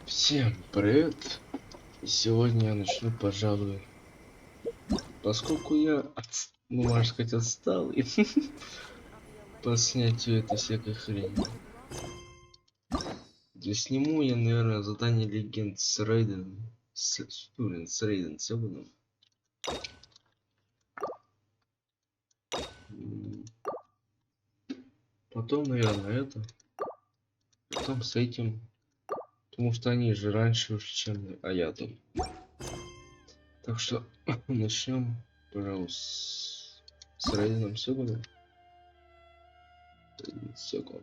Всем привет! Сегодня я начну, пожалуй, поскольку я, ну, можно сказать, отстал и по снятию этой всякой хрени. Сниму я, наверное, задание легенд с Рейденом. С Рейден Севеном. Потом, наверное, это. Потом с этим. Потому что они же раньше уж, чем я там. Так что начнем, пожалуйста, с Рейденом Севеном. Секунд.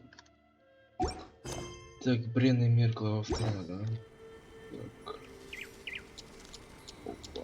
Так, Бренный мир, глава 2, да? Так. Опа.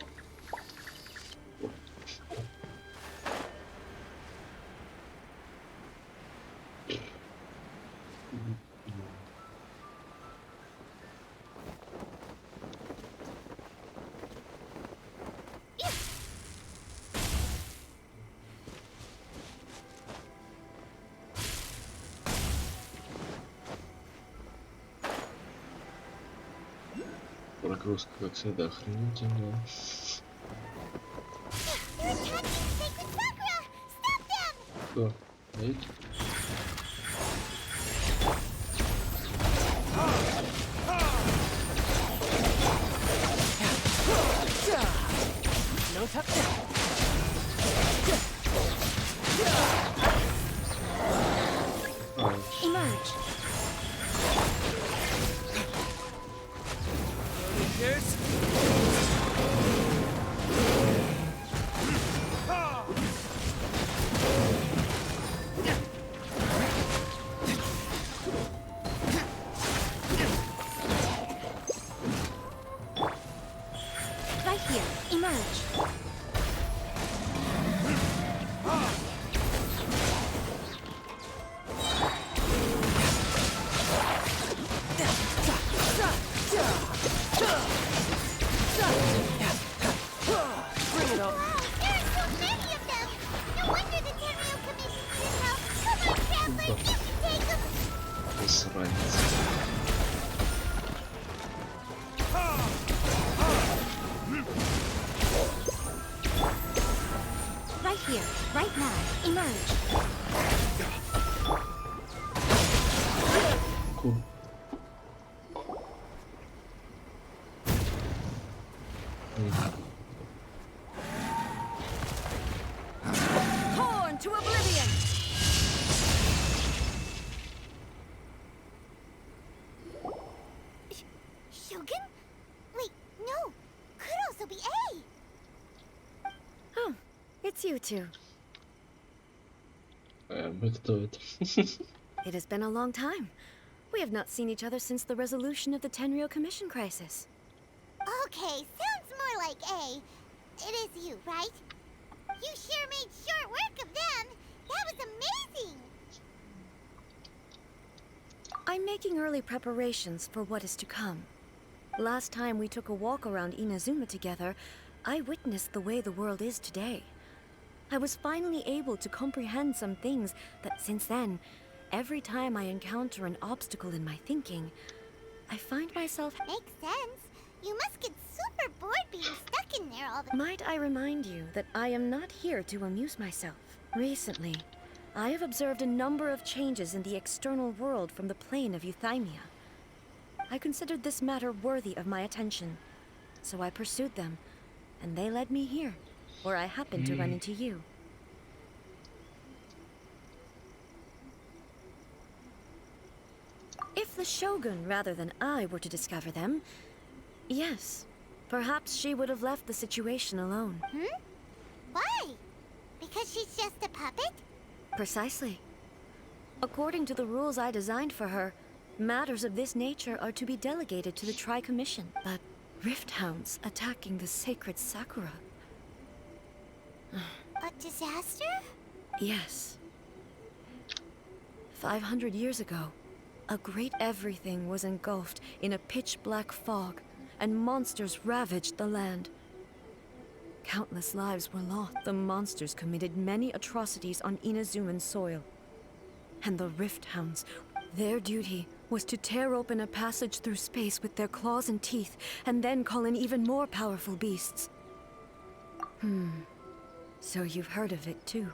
Прогрузка, как всегда, охренительная. Что? Видите? Emerge. Right here. Emerge. Bring it on. There are so many of them! No wonder the Tenryo Commission needs help! Come on, travelers, you can take them! Посранец. Right here. Right now. Emerge. Cool. Horn to oblivion. Shogun? Wait, no! Could also be A! Oh, it's you two. Кто это? It has been a long time. We have not seen each other since the resolution of the Tenryo Commission crisis. Okay, sounds more like A. It is you, right? You sure made short work of them! That was amazing! I'm making early preparations for what is to come. Last time we took a walk around Inazuma together, I witnessed the way the world is today. I was finally able to comprehend some things that since then, every time I encounter an obstacle in my thinking, I find myself... Makes sense. You must get super bored being stuck in there all the... Might I remind you that I am not here to amuse myself. Recently, I have observed a number of changes in the external world from the plane of Euthymia. I considered this matter worthy of my attention, so I pursued them, and they led me here, where I happened to run into you. If the Shogun rather than I were to discover them, yes, perhaps she would have left the situation alone. Why? Because she's just a puppet? Precisely. According to the rules I designed for her, matters of this nature are to be delegated to the Tri-Commission. But Rift Hounds attacking the sacred Sakura... A disaster? Yes. 500 years ago, a great everything was engulfed in a pitch-black fog, and monsters ravaged the land. Countless lives were lost. The monsters committed many atrocities on Inazuman soil, and the Rift Hounds Their duty was to tear open a passage through space with their claws and teeth, and then call in even more powerful beasts. So you've heard of it too.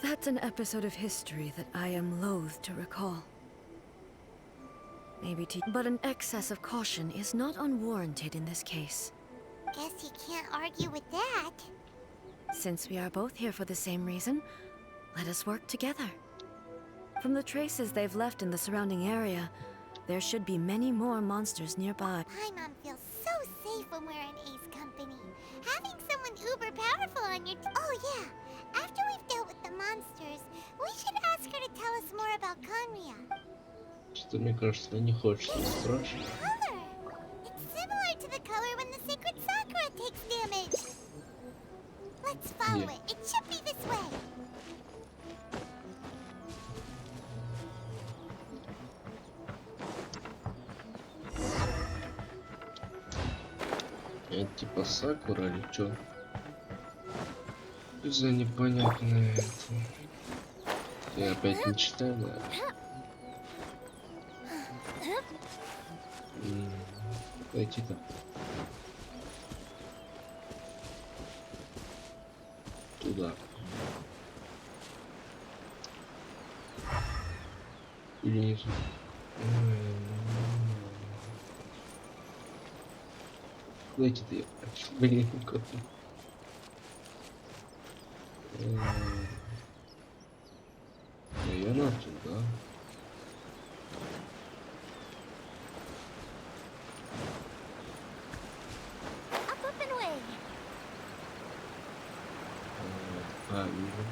That's an episode of history that I am loath to recall. But an excess of caution is not unwarranted in this case. Guess you can't argue with that. Since we are both here for the same reason, let us work together. From the traces they've left in the surrounding area, there should be many more monsters nearby. Paimon feels so safe when we're in A's company. Having someone uber powerful on your oh yeah, after we've dealt with the monsters, we should ask her to tell us more about Conria. Что мне кажется, она не хочет спрашивать. Color! It's similar to the color when the sacred Sakura takes damage. Let's follow Yeah. it. It should be this way. Это типа Сакура или чё? Что за непонятное это? Я опять не читаю, да? Пойти-то. Туда. Или не туда? Куда-то я. Блин, как-то. Наверное, туда. Up, up and away. Вижу.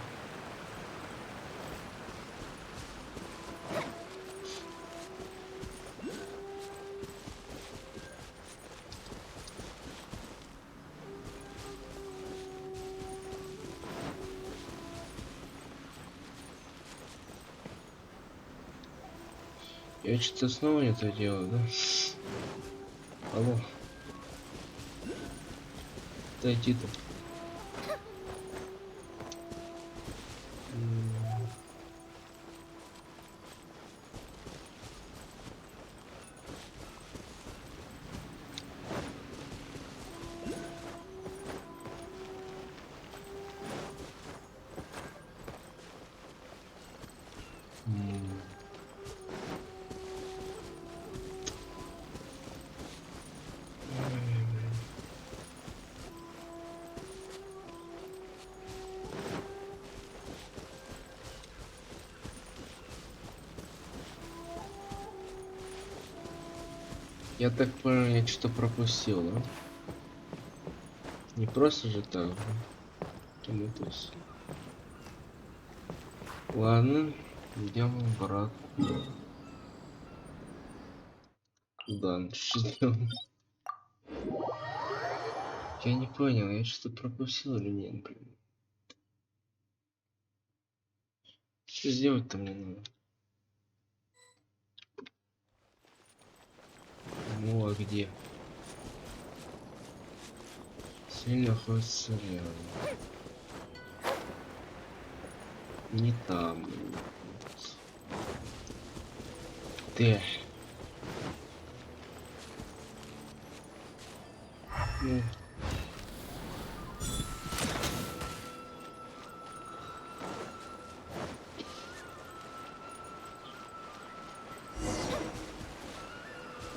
Я что-то снова не то делаю, да? Алло. Дойти-то. Я так понял, я что-то пропустил, да? Не просто же так. Тому то есть. Ладно, идем обратно. Да, что сделаем? Я не понял, я что-то пропустил или нет, блин. Что сделать-то мне надо? Ну а где? Цель находится рядом. Не там. Ты. Ну.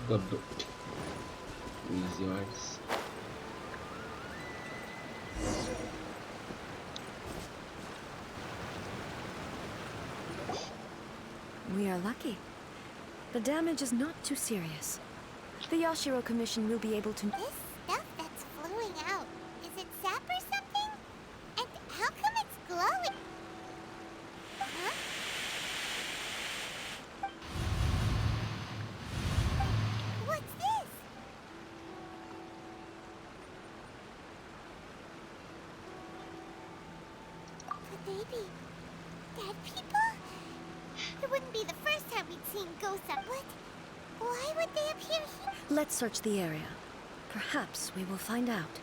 Да, не издевайся. We are lucky. The damage is not too serious. The Yashiro Commission will be able to... This stuff that's flowing out, is it sap or something? And how come it's glowing? Huh? What's this? Could they be dead people? It wouldn't be the first time we'd seen ghosts up. Why would they appear here? Let's search the area. Perhaps we will find out.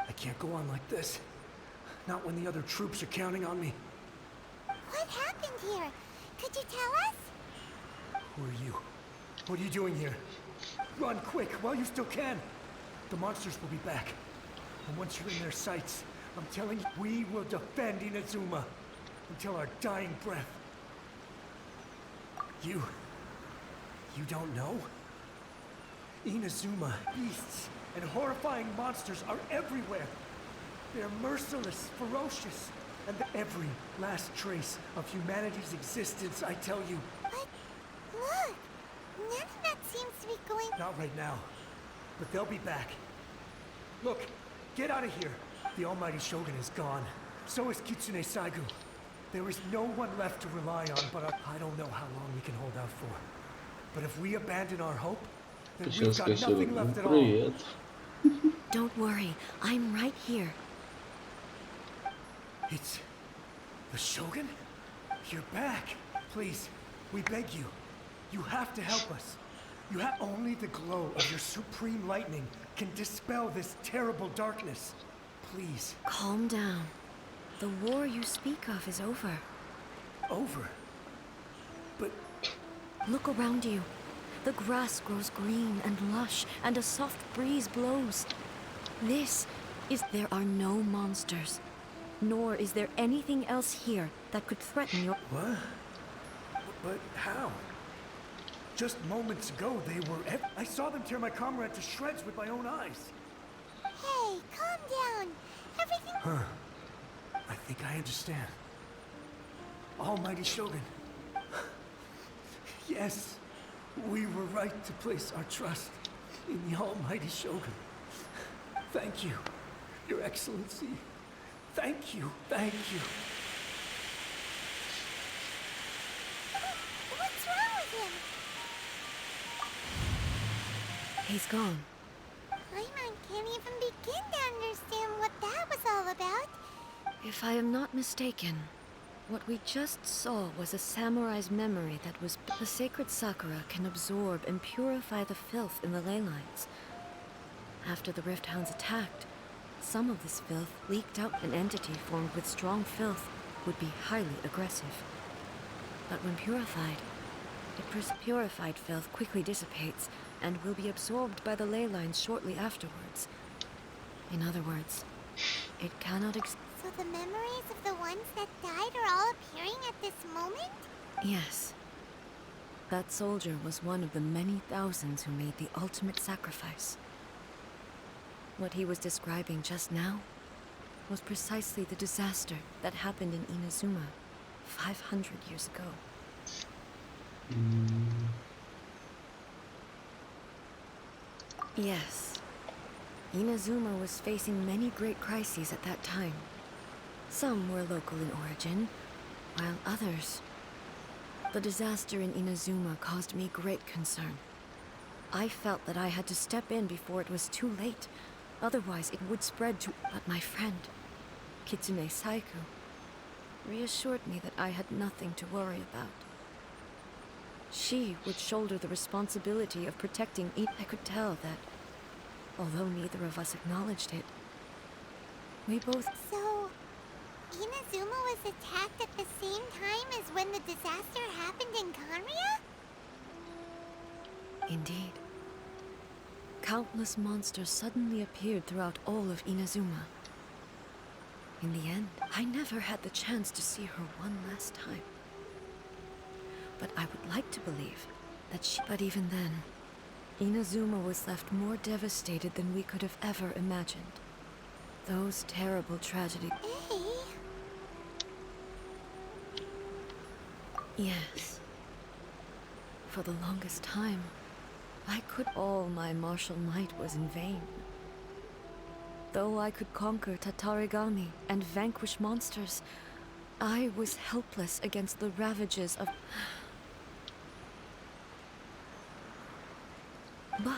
I can't go on like this. Not when the other troops are counting on me. What happened here? Could you tell us? Who are you? What are you doing here? Run quick while you still can. The monsters will be back. And once you're in their sights, I'm telling you, we will defend Inazuma until our dying breath. You don't know? Inazuma, beasts, and horrifying monsters are everywhere. They're merciless, ferocious, and every last trace of humanity's existence, I tell you. But look, none of that seems to be going. Not right now, but they'll be back. Look, get out of here. The almighty Shogun is gone. So is Kitsune Saigu. There is no one left to rely on, but I don't know how long we can hold out for. But if we abandon our hope, then we've Сейчас got скажу, nothing left at all. привет. Don't worry, I'm right here. It's the Shogun? You're back. Please, we beg you. You have to help us. You have only the glow of your supreme lightning can dispel this terrible darkness. Please. Calm down. The war you speak of is over. Over. But Look around you. The grass grows green and lush, and a soft breeze blows. This is... There are no monsters. Nor is there anything else here that could threaten your... what? But how? Just moments ago, they were... I saw them tear my comrade to shreds with my own eyes. Hey, calm down. Everything. Huh. I think I understand. Almighty Shogun. Yes, we were right to place our trust in the Almighty Shogun. Thank you, Your Excellency. Thank you, thank you. What's wrong with him? He's gone. Paimon can't even begin to understand what that was all about. If I am not mistaken, what we just saw was a samurai's memory that was... The sacred Sakura can absorb and purify the filth in the ley lines. After the Rift Hounds attacked, some of this filth leaked out. An entity formed with strong filth would be highly aggressive. But when purified, purified filth quickly dissipates and will be absorbed by the ley lines shortly afterwards. In other words, it cannot So the memories of the ones that died are all appearing at this moment? Yes. That soldier was one of the many thousands who made the ultimate sacrifice. What he was describing just now was precisely the disaster that happened in Inazuma 500 years ago. Yes. Inazuma was facing many great crises at that time. Some were local in origin, while others... The disaster in Inazuma caused me great concern. I felt that I had to step in before it was too late, otherwise it would spread to... But my friend, Kitsune Saigu, reassured me that I had nothing to worry about. She would shoulder the responsibility of protecting each... I could tell that, although neither of us acknowledged it, we both... So, Inazuma was attacked at the same time as when the disaster happened in Kanria? Indeed. Countless monsters suddenly appeared throughout all of Inazuma. In the end, I never had the chance to see her one last time. But I would like to believe that she... But even then, Inazuma was left more devastated than we could have ever imagined. Those terrible tragedies... Hey, Yes. For the longest time, I could... All my martial might was in vain. Though I could conquer Tatarigami and vanquish monsters, I was helpless against the ravages of... But,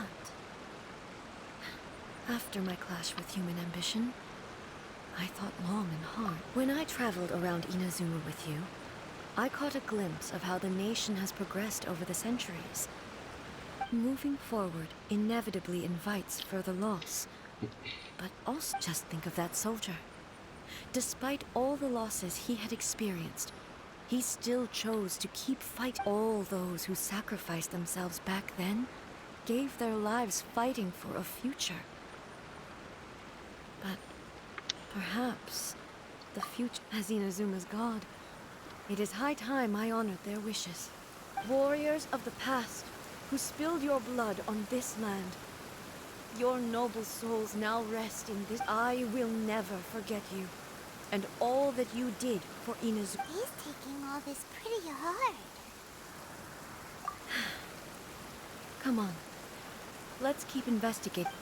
after my clash with human ambition, I thought long and hard. When I traveled around Inazuma with you, I caught a glimpse of how the nation has progressed over the centuries. Moving forward inevitably invites further loss. But also just think of that soldier. Despite all the losses he had experienced, he still chose to keep fighting. All those who sacrificed themselves back then gave their lives fighting for a future. But perhaps the future, as Inazuma's god, it is high time I honored their wishes. Warriors of the past, who spilled your blood on this land, your noble souls now rest in this. I will never forget you, and all that you did for Inazuma. He's taking all this pretty hard. Come on, let's keep investigating.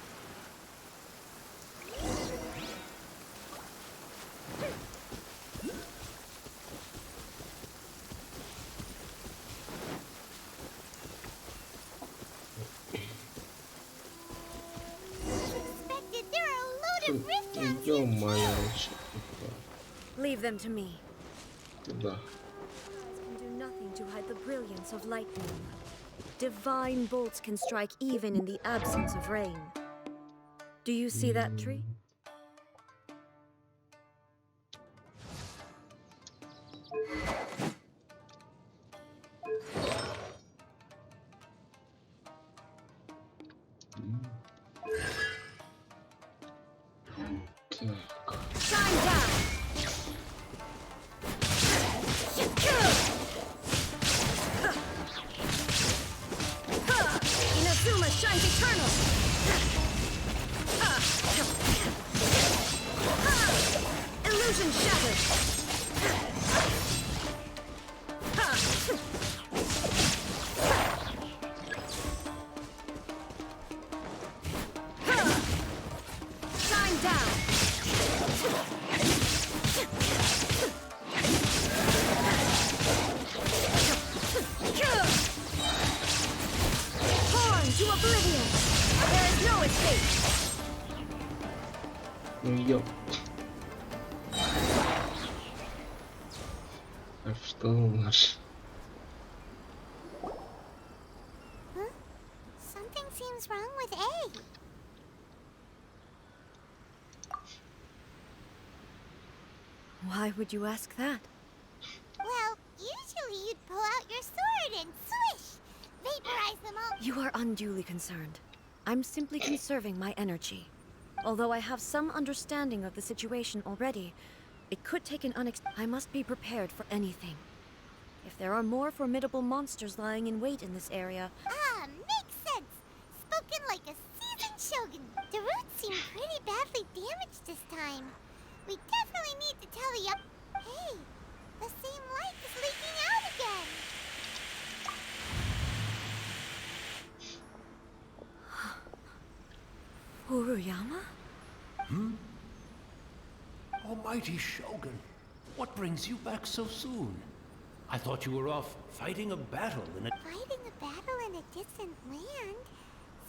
Expected there are a load of rift hounds. Ё-моё, Leave them to me. туда. Eyes can do nothing to hide the brilliance of lightning. Divine bolts can strike even in the absence of rain. Do you see that tree? Так. Shine down! Inazuma shines eternal! Illusion shattered! Shine down! Torn to oblivion! There is no escape! Ну ёп. А что у нас? Huh? Something seems wrong with A. Why would you ask that? Well, usually you'd pull out your sword and swish! Vaporize them all. You are unduly concerned. I'm simply conserving my energy. Although I have some understanding of the situation already, it could take an I must be prepared for anything. If there are more formidable monsters lying in wait in this area, Ah, makes sense. Spoken like a seasoned shogun. The roots seem pretty badly damaged this time. We definitely need to tell the Hey, the same light is leaking out again. Furuyama? Almighty Shogun, what brings you back so soon? I thought you were off fighting a battle in a... Fighting a battle in a distant land?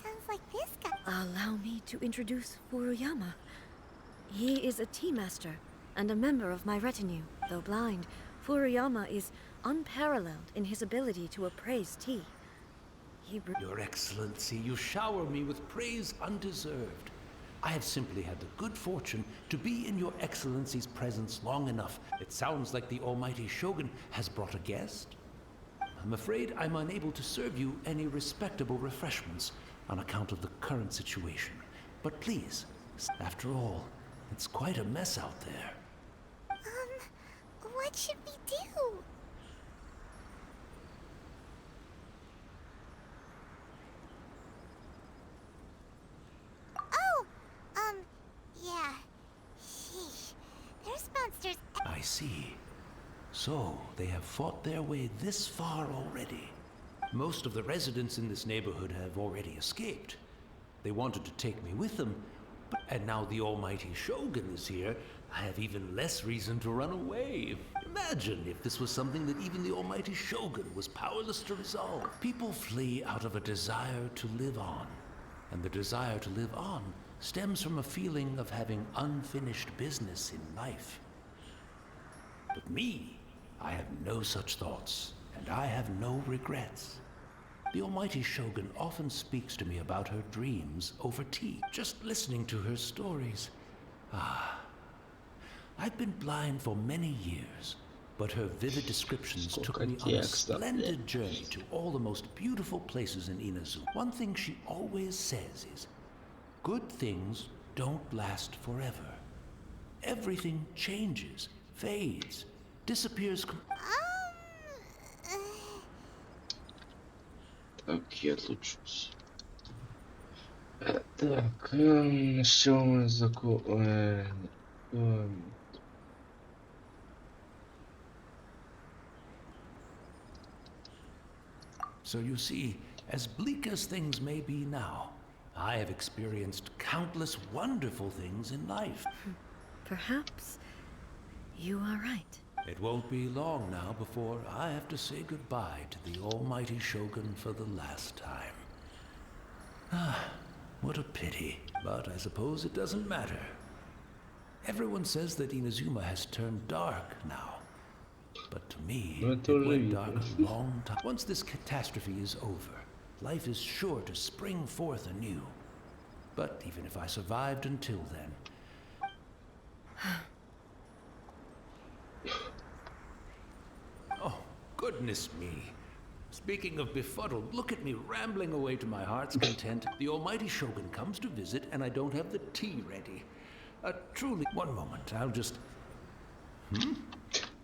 Sounds like this guy. Allow me to introduce Furuyama. He is a tea master and a member of my retinue. Though blind, Furuyama is unparalleled in his ability to appraise tea. Your Excellency, you shower me with praise undeserved. I have simply had the good fortune to be in your Excellency's presence long enough. It sounds like the Almighty Shogun has brought a guest. I'm afraid I'm unable to serve you any respectable refreshments on account of the current situation. But please, after all, it's quite a mess out there. What should we do? Oh, yeah. Sheesh. There's monsters. I see. So, they have fought their way this far already. Most of the residents in this neighborhood have already escaped. They wanted to take me with them, and now the Almighty Shogun is here. I have even less reason to run away. Imagine if this was something that even the Almighty Shogun was powerless to resolve. People flee out of a desire to live on, and the desire to live on stems from a feeling of having unfinished business in life. But me, I have no such thoughts, and I have no regrets. The Almighty Shogun often speaks to me about her dreams over tea. Just listening to her stories. I've been blind for many years, but her vivid descriptions took Сколько me on a текста, splendid journey to all the most beautiful places in Inazuma. One thing she always says is, good things don't last forever. Everything changes, fades, disappears. Так, я отлучусь. Так, с чего мы So you see, as bleak as things may be now, I have experienced countless wonderful things in life. Perhaps you are right. It won't be long now before I have to say goodbye to the almighty Shogun for the last time. Ah, what a pity. But I suppose it doesn't matter. Everyone says that Inazuma has turned dark now. But to me, it went dark a long time. Once this catastrophe is over, life is sure to spring forth anew. But even if I survived until then... Oh, goodness me. Speaking of befuddled, look at me rambling away to my heart's content. The almighty Shogun comes to visit and I don't have the tea ready. Truly... One moment, I'll just...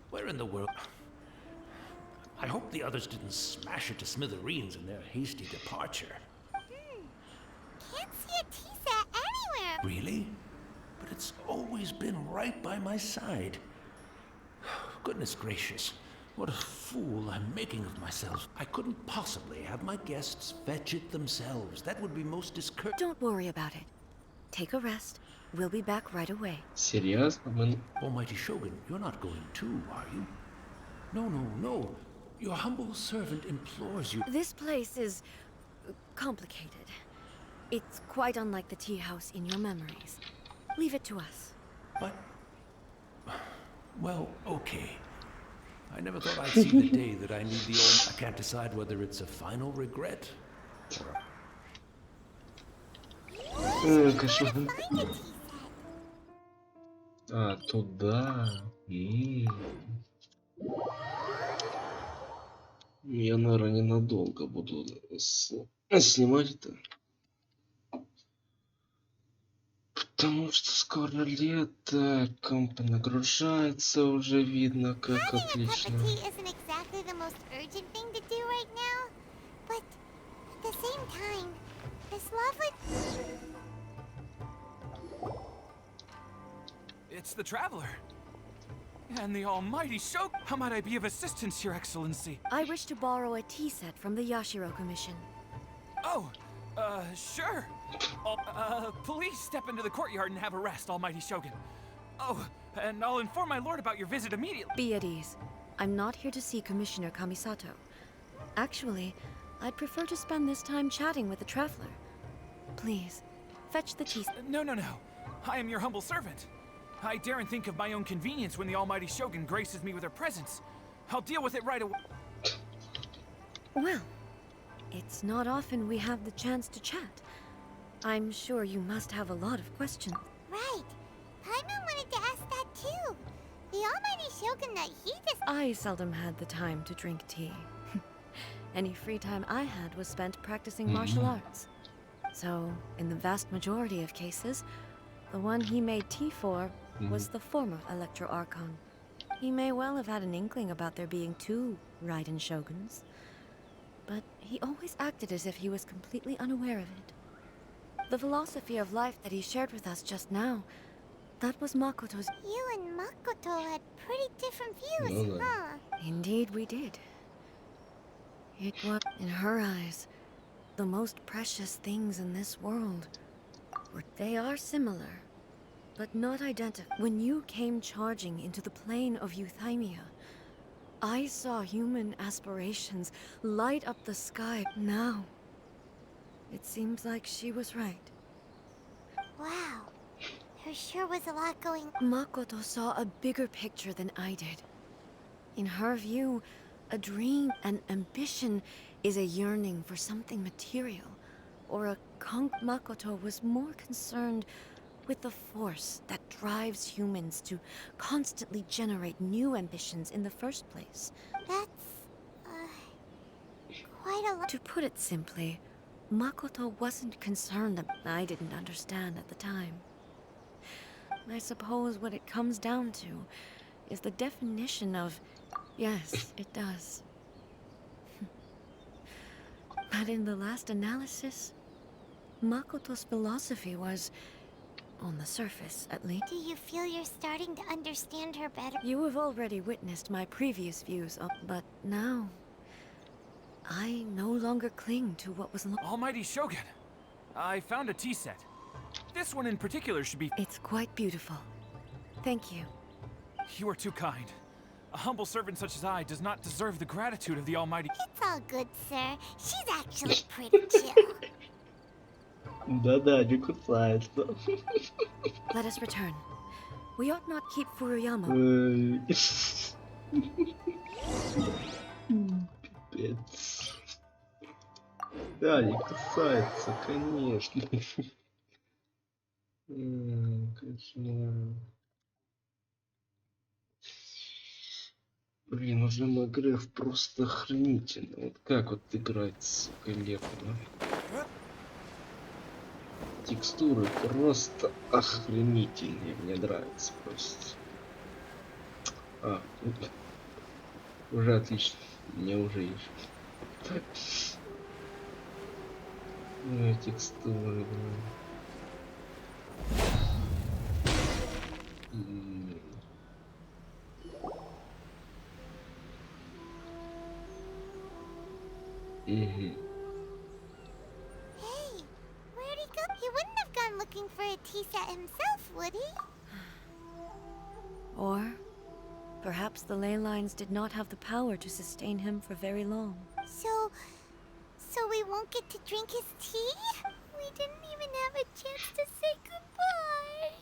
Where in the world... I hope the others didn't smash it to smithereens in their hasty departure. Can't see a tea set anywhere. Really? But it's always been right by my side. Goodness gracious, what a fool I'm making of myself. I couldn't possibly have my guests fetch it themselves. That would be most discourteous. Don't worry about it. Take a rest. We'll be back right away. Серьезно? Almighty Shogun, you're not going too, are you? No, no, no. Your humble servant implores you. This place is complicated. It's quite unlike the tea house in your memories. Leave it to us. But... Well, okay. I never thought I'd see the day that I need the old... I can't decide whether it's a final regret or... Конечно. Find a tea set. А, туда. Я, наверное, ненадолго буду снимать это. Потому что скоро лето, комп нагружается, уже видно, как Having a cup отлично. of tea isn't exactly the most urgent thing to do right now, but at the same time, this lovely... It's the Traveler. And the almighty Shogun. How might I be of assistance, Your Excellency? I wish to borrow a tea set from the Yashiro Commission. Oh, sure. Please step into the courtyard and have a rest, almighty Shogun. Oh, and I'll inform my lord about your visit immediately. Be at ease. I'm not here to see Commissioner Kamisato. Actually, I'd prefer to spend this time chatting with the Traveler. Please, fetch the tea. No. I am your humble servant. I daren't think of my own convenience when the almighty Shogun graces me with her presence. I'll deal with it right away. Well, it's not often we have the chance to chat. I'm sure you must have a lot of questions. Right. Paimon wanted to ask that too. The almighty Shogun that he just... I seldom had the time to drink tea. Any free time I had was spent practicing martial arts. So, in the vast majority of cases, the one he made tea for was the former Electro Archon. He may well have had an inkling about there being two Raiden Shoguns, but he always acted as if he was completely unaware of it. The philosophy of life that he shared with us just now, that was Makoto's. You and Makoto had pretty different views, No. huh? Indeed we did. It was, in her eyes, the most precious things in this world. They are similar, but not identical. When you came charging into the plane of Euthymia, I saw human aspirations light up the sky. Now, it seems like she was right. Wow. There sure was a lot going... Makoto saw a bigger picture than I did. In her view, a dream and ambition is a yearning for something material, or a Makoto was more concerned with the force that drives humans to constantly generate new ambitions in the first place. That's, quite a lot. To put it simply, Makoto wasn't concerned that I didn't understand at the time. I suppose what it comes down to is the definition of, yes, it does. But in the last analysis, Makoto's philosophy was, on the surface at least. Do you feel you're starting to understand her better? You have already witnessed my previous views of, but now, I no longer cling to what was Almighty Shogun, I found a tea set. This one in particular should be... It's quite beautiful. Thank you. You are too kind. A humble servant such as I does not deserve the gratitude of the Almighty... It's all good, sir. She's actually pretty chill. Да-да, не кусается. Let us return. We ought not keep Furuyama. Пипец. Да, не кусается, конечно. Кошмар. Блин, уже Магреф просто охренительно. Вот как вот играть, сука, лепо. Текстуры просто охренительные. Мне нравится просто. Уже отлично. Мне уже есть. Ну, текстуры, Hey, where'd he go? He wouldn't have gone looking for a tea set himself, would he? Or perhaps the ley lines did not have the power to sustain him for very long. So we won't get to drink his tea? We didn't even have a chance to say goodbye.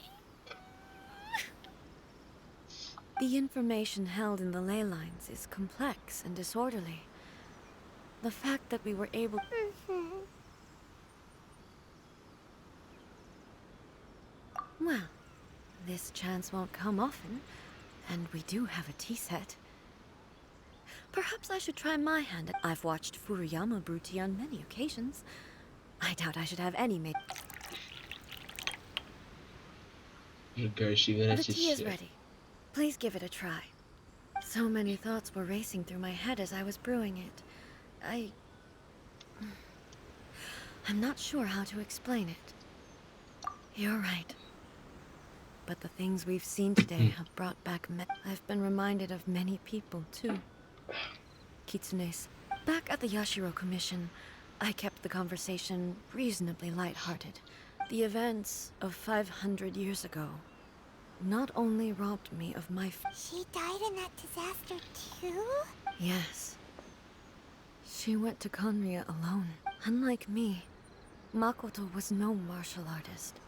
The information held in the ley lines is complex and disorderly. The fact that we were able... Well, this chance won't come often, and we do have a tea set. Perhaps I should try my hand at... I've watched Furuyama brew tea on many occasions. I doubt I should have any made... The tea is ready. Please give it a try. So many thoughts were racing through my head as I was brewing it. I'm not sure how to explain it. You're right. But the things we've seen today have brought back I've been reminded of many people, too. Kitsune's. Back at the Yashiro Commission, I kept the conversation reasonably lighthearted. The events of 500 years ago not only robbed me of my... She died in that disaster, too? Yes. She went to Konria alone. Unlike me, Makoto was no martial artist.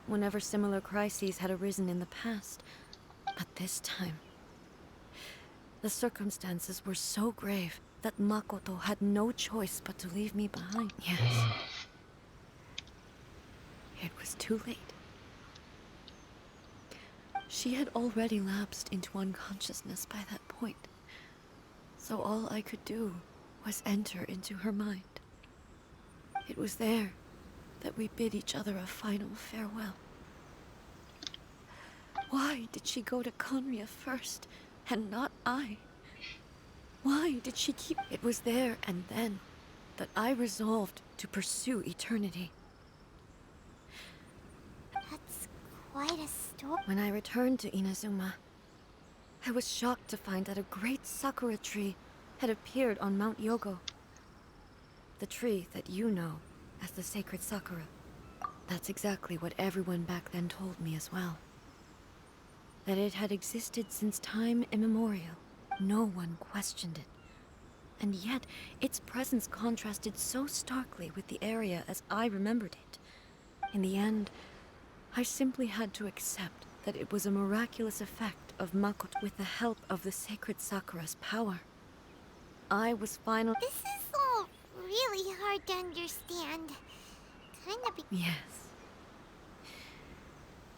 Whenever similar crises had arisen in the past, but this time, the circumstances were so grave that Makoto had no choice but to leave me behind. Yes. It was too late. She had already lapsed into unconsciousness by that point. So all I could do was enter into her mind. It was there that we bid each other a final farewell. Why did she go to Konria first, and not I? Why did she keep... It was there and then that I resolved to pursue eternity. That's quite a story. When I returned to Inazuma, I was shocked to find that a great sakura tree had appeared on Mount Yogo. The tree that you know as the sacred sakura. That's exactly what everyone back then told me as well. That it had existed since time immemorial. No one questioned it. And yet, its presence contrasted so starkly with the area as I remembered it. In the end, I simply had to accept that it was a miraculous effect of Makoto with the help of the sacred sakura's power. I was finally... This is all really hard to understand. Yes.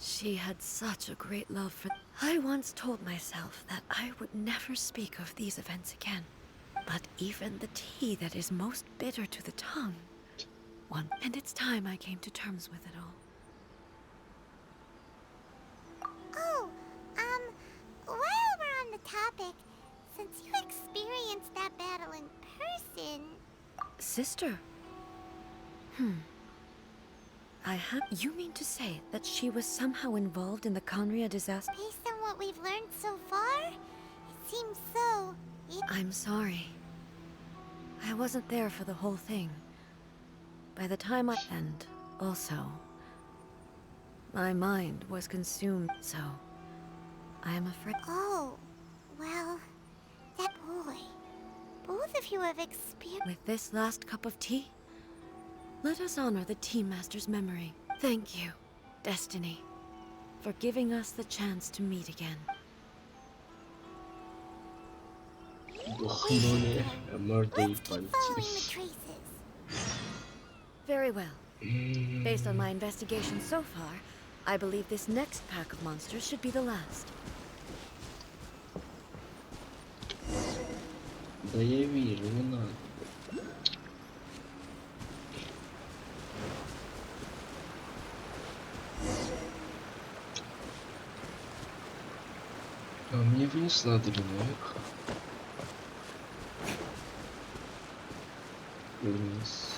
She had such a great love for... I once told myself that I would never speak of these events again. But even the tea that is most bitter to the tongue... And it's time I came to terms with it all. Oh, while we're on the topic, since you experienced that battle in person... Sister? You mean to say that she was somehow involved in the Conria disaster? Based on what we've learned so far, it seems so. I'm sorry. I wasn't there for the whole thing. By the time And also, my mind was consumed, so I am afraid... Oh, well, that boy. Both of you have experienced... With this last cup of tea, let us honor the Tea Master's memory. Thank you, Destiny, for giving us the chance to meet again. Вдохнули, мордой Let's keep following the пальцы. traces. Very well. Based on my investigation so far, I believe this next pack of monsters should be the last. Да я вижу, не надо. А мне внесла дрянок. Вниз.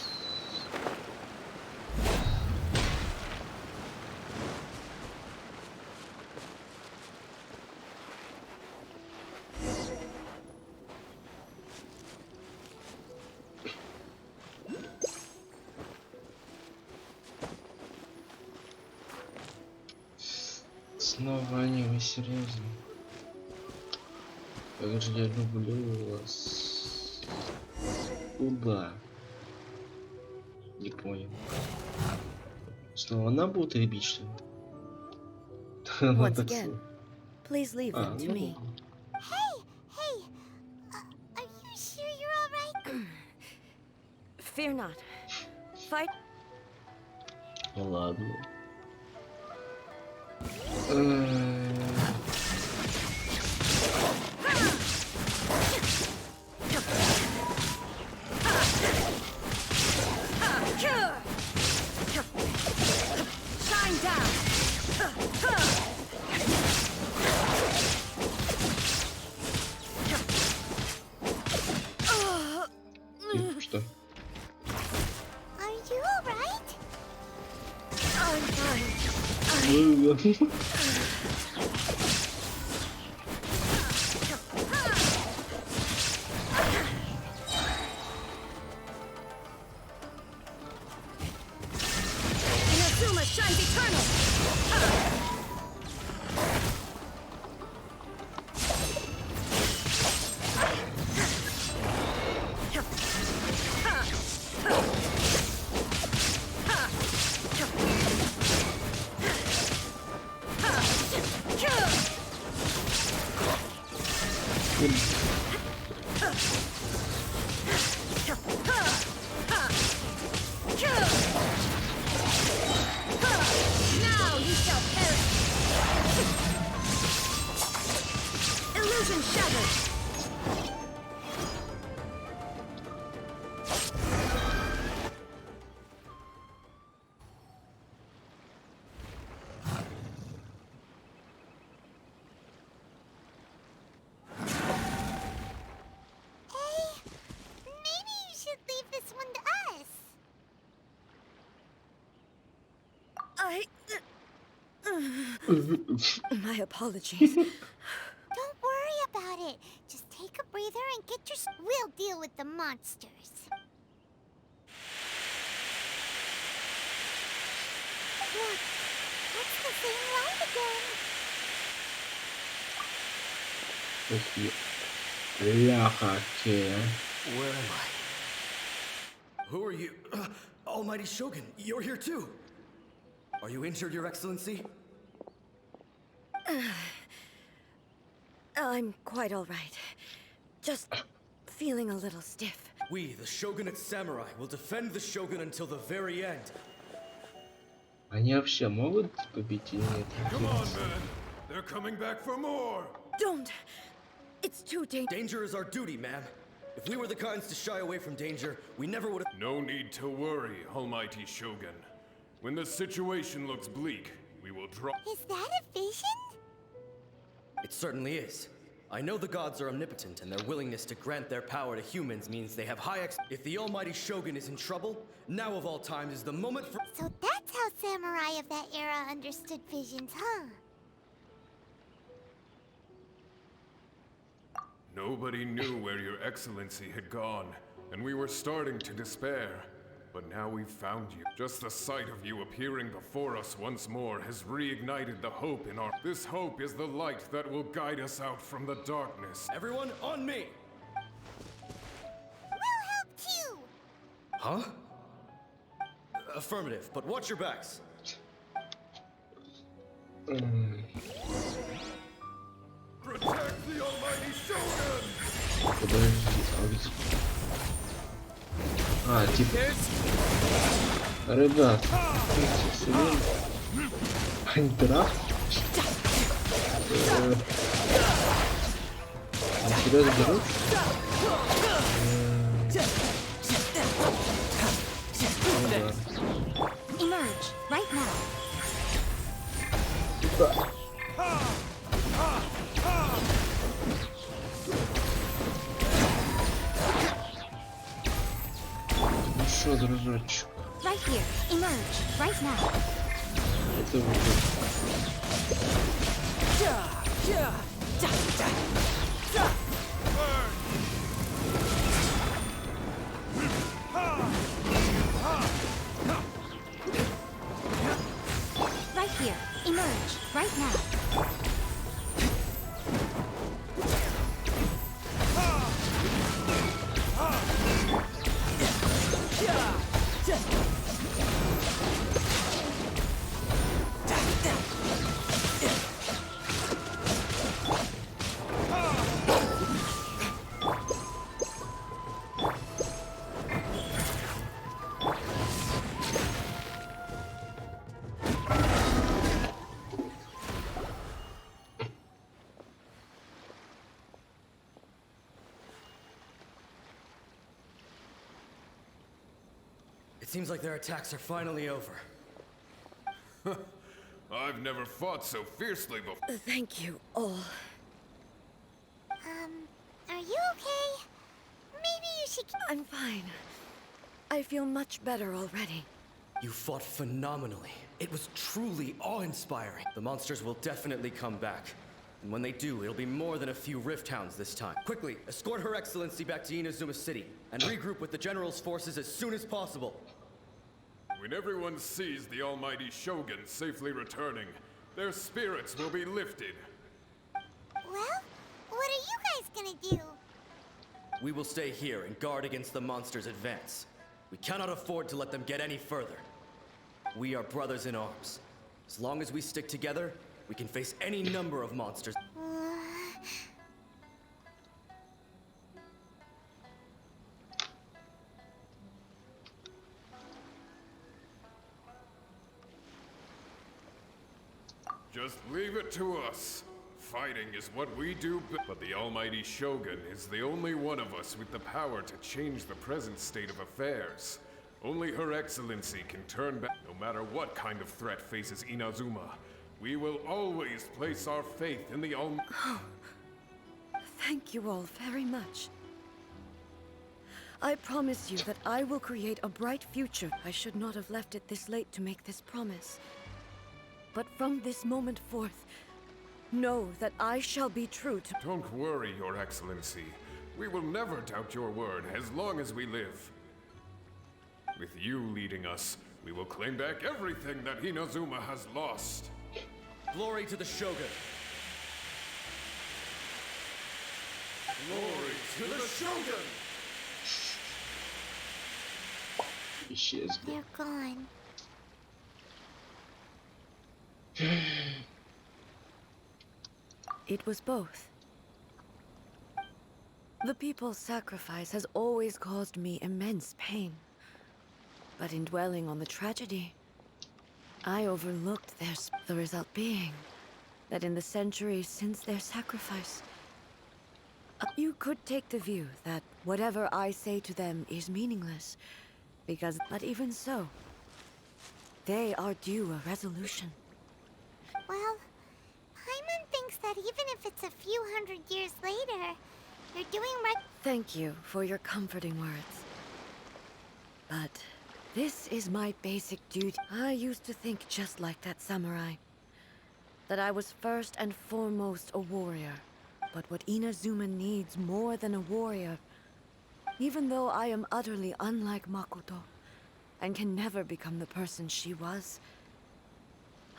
Снова они, вы серьезно? Как же я люблю вас. Куда? Не понял. Снова она будет ребить, что ли? Она Once так again, please leave А, them to ну, me. Hey, are you sure you're all right? Fear not. Fight. ну ладно. Shine down. Что? Are you all right? I'm fine. Inazuma shines eternal. Now you shall perish. Illusion shattered. Hey, maybe you should leave this one to us. My apologies. Don't worry about it. Just take a breather and get your... We'll deal with the monsters. Look, that's the same light again. Ух, ляха, Where am I? Who are you? Almighty Shogun, you're here too. Are you injured, Your Excellency? I'm quite all right. Just feeling a little stiff. We, the Shogunate Samurai, will defend the Shogun until the very end. А Они вообще могут победить или нет? Come on, man. They're coming back for more. Don't! It's too dangerous. Danger is our duty, ma'am. If we were the kinds to shy away from danger, we never would have. No need to worry, Almighty Shogun. When the situation looks bleak, we will drop. Is that a vision? It certainly is. I know the gods are omnipotent, and their willingness to grant their power to humans means they have high If the Almighty Shogun is in trouble, now of all times is the moment for. So that's how samurai of that era understood visions, huh? Nobody knew where your excellency had gone, and we were starting to despair. But now we've found you. Just the sight of you appearing before us once more has reignited the hope in our... This hope is the light that will guide us out from the darkness. Everyone, on me! We'll help too! Huh? Affirmative, but watch your backs. Protect the Almighty Shogun! Подожди, а, типа... Ребят, серьезно? Они дыра? Серьезно берут? Emerge right now. Типа... Шо, дружочек? Right here. Emerge right now. Это вот. Right here. Emerge right now. It seems like their attacks are finally over. I've never fought so fiercely before. Thank you all. Are you okay? Maybe you should... I'm fine. I feel much better already. You fought phenomenally. It was truly awe-inspiring. The monsters will definitely come back. And when they do, it'll be more than a few Rift Hounds this time. Quickly, escort Her Excellency back to Inazuma City, and regroup with the General's forces as soon as possible. When everyone sees the Almighty Shogun safely returning, their spirits will be lifted. Well, what are you guys gonna do? We will stay here and guard against the monsters' advance. We cannot afford to let them get any further. We are brothers in arms. As long as we stick together, we can face any number of monsters. Just leave it to us. Fighting is what we do, but the Almighty Shogun is the only one of us with the power to change the present state of affairs. Only Her Excellency can turn back. No matter what kind of threat faces Inazuma, we will always place our faith in the Almighty. Thank you all very much. I promise you that I will create a bright future. I should not have left it this late to make this promise. But from this moment forth, know that I shall be true to... Don't worry, Your Excellency. We will never doubt your word as long as we live. With you leading us, we will claim back everything that Inazuma has lost. Glory to the Shogun! Glory to the Shogun! Исчезли. They're gone. It was both. The people's sacrifice has always caused me immense pain. But in dwelling on the tragedy, I overlooked the result being that in the centuries since their sacrifice, you could take the view that whatever I say to them is meaningless, but even so, they are due a resolution. Well, Paimon thinks that even if it's a few hundred years later, you're doing right. Thank you for your comforting words. But this is my basic duty. I used to think just like that samurai. That I was first and foremost a warrior. But what Inazuma needs more than a warrior, even though I am utterly unlike Makoto, and can never become the person she was,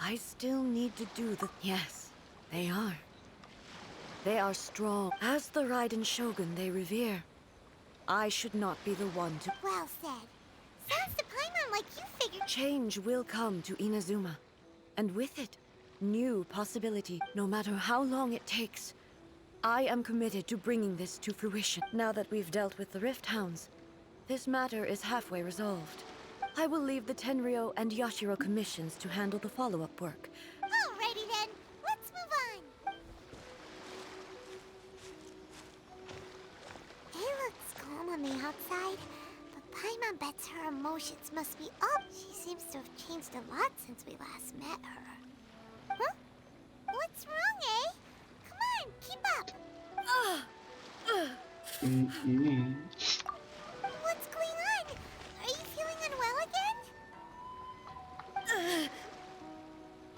I still need to do the... Yes, they are. They are strong. As the Raiden Shogun they revere, I should not be the one to... Well said. Sounds to Paimon like you figured... Change will come to Inazuma, and with it, new possibility, no matter how long it takes. I am committed to bringing this to fruition. Now that we've dealt with the Rift Hounds, this matter is halfway resolved. I will leave the Tenryo and Yashiro commissions to handle the follow-up work. Alrighty then, let's move on. It looks calm on the outside, but Paimon bets her emotions must be up. She seems to have changed a lot since we last met her. Huh? What's wrong, eh? Come on, keep up. What's going on? Are you feeling unwell again?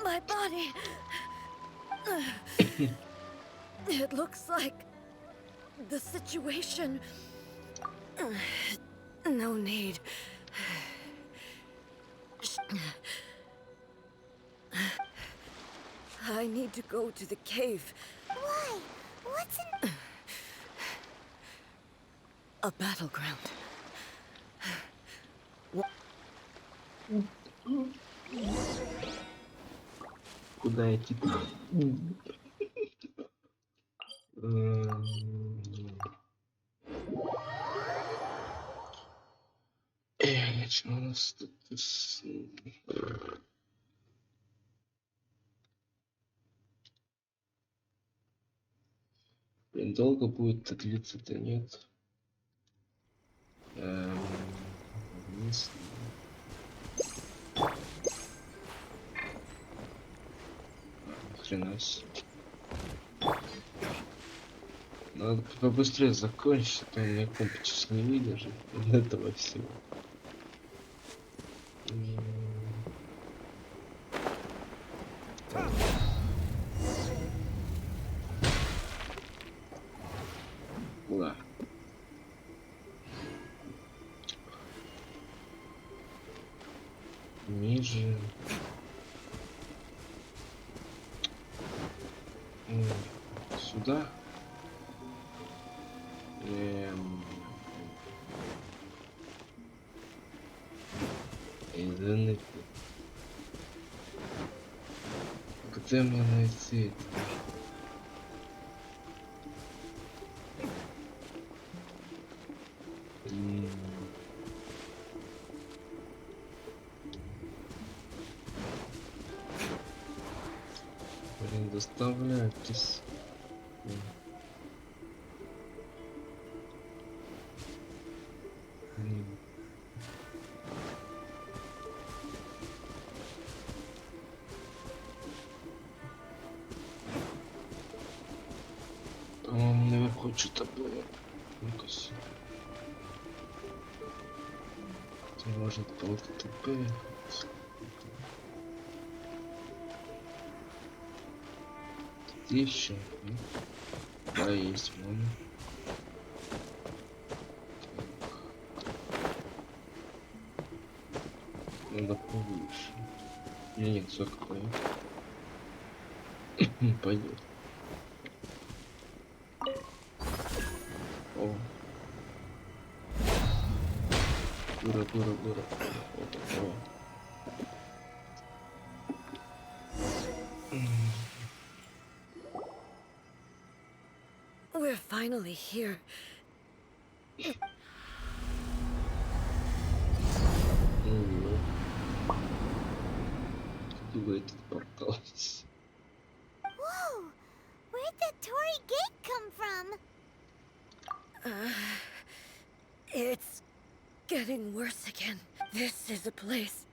My body... It looks like... the situation... No need. I need to go to the cave. Why? What's in... A battleground. Куда идти? Что у нас тут? Блин, долго будет длиться-то, нет? Вниз. Хрена себе. Надо побыстрее закончить, а то у меня комп сейчас не выдержит этого всего. Куда? Ниже. Сюда. Где мне найти это? Блин, доставляйтесь. По-моему, наверху что-то было. Ну-ка. Может, полка ТП. Где еще? Да, есть вон. Надо повыше. Или нет, сколько пойдет? Пойдет. О. Дура. Вот такого. We're finally here. откуда этот портал? Whoa! Where'd that Tory gate come from? It's getting worse again. This is a place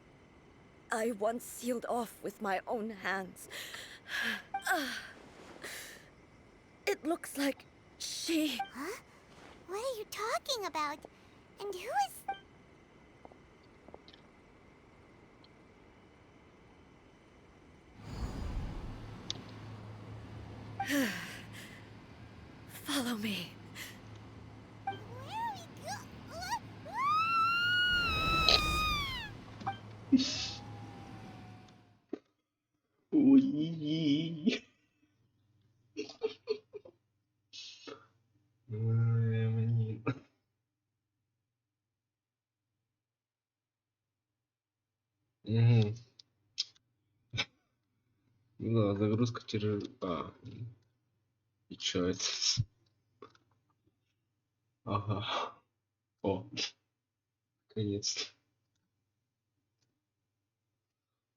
I once sealed off with my own hands. It looks like she... Huh? What are you talking about? And who is... Follow me. Where are we Ой. Блин. Мгм. Ну да, загрузка через... и чё это? Ага. О, наконец-то.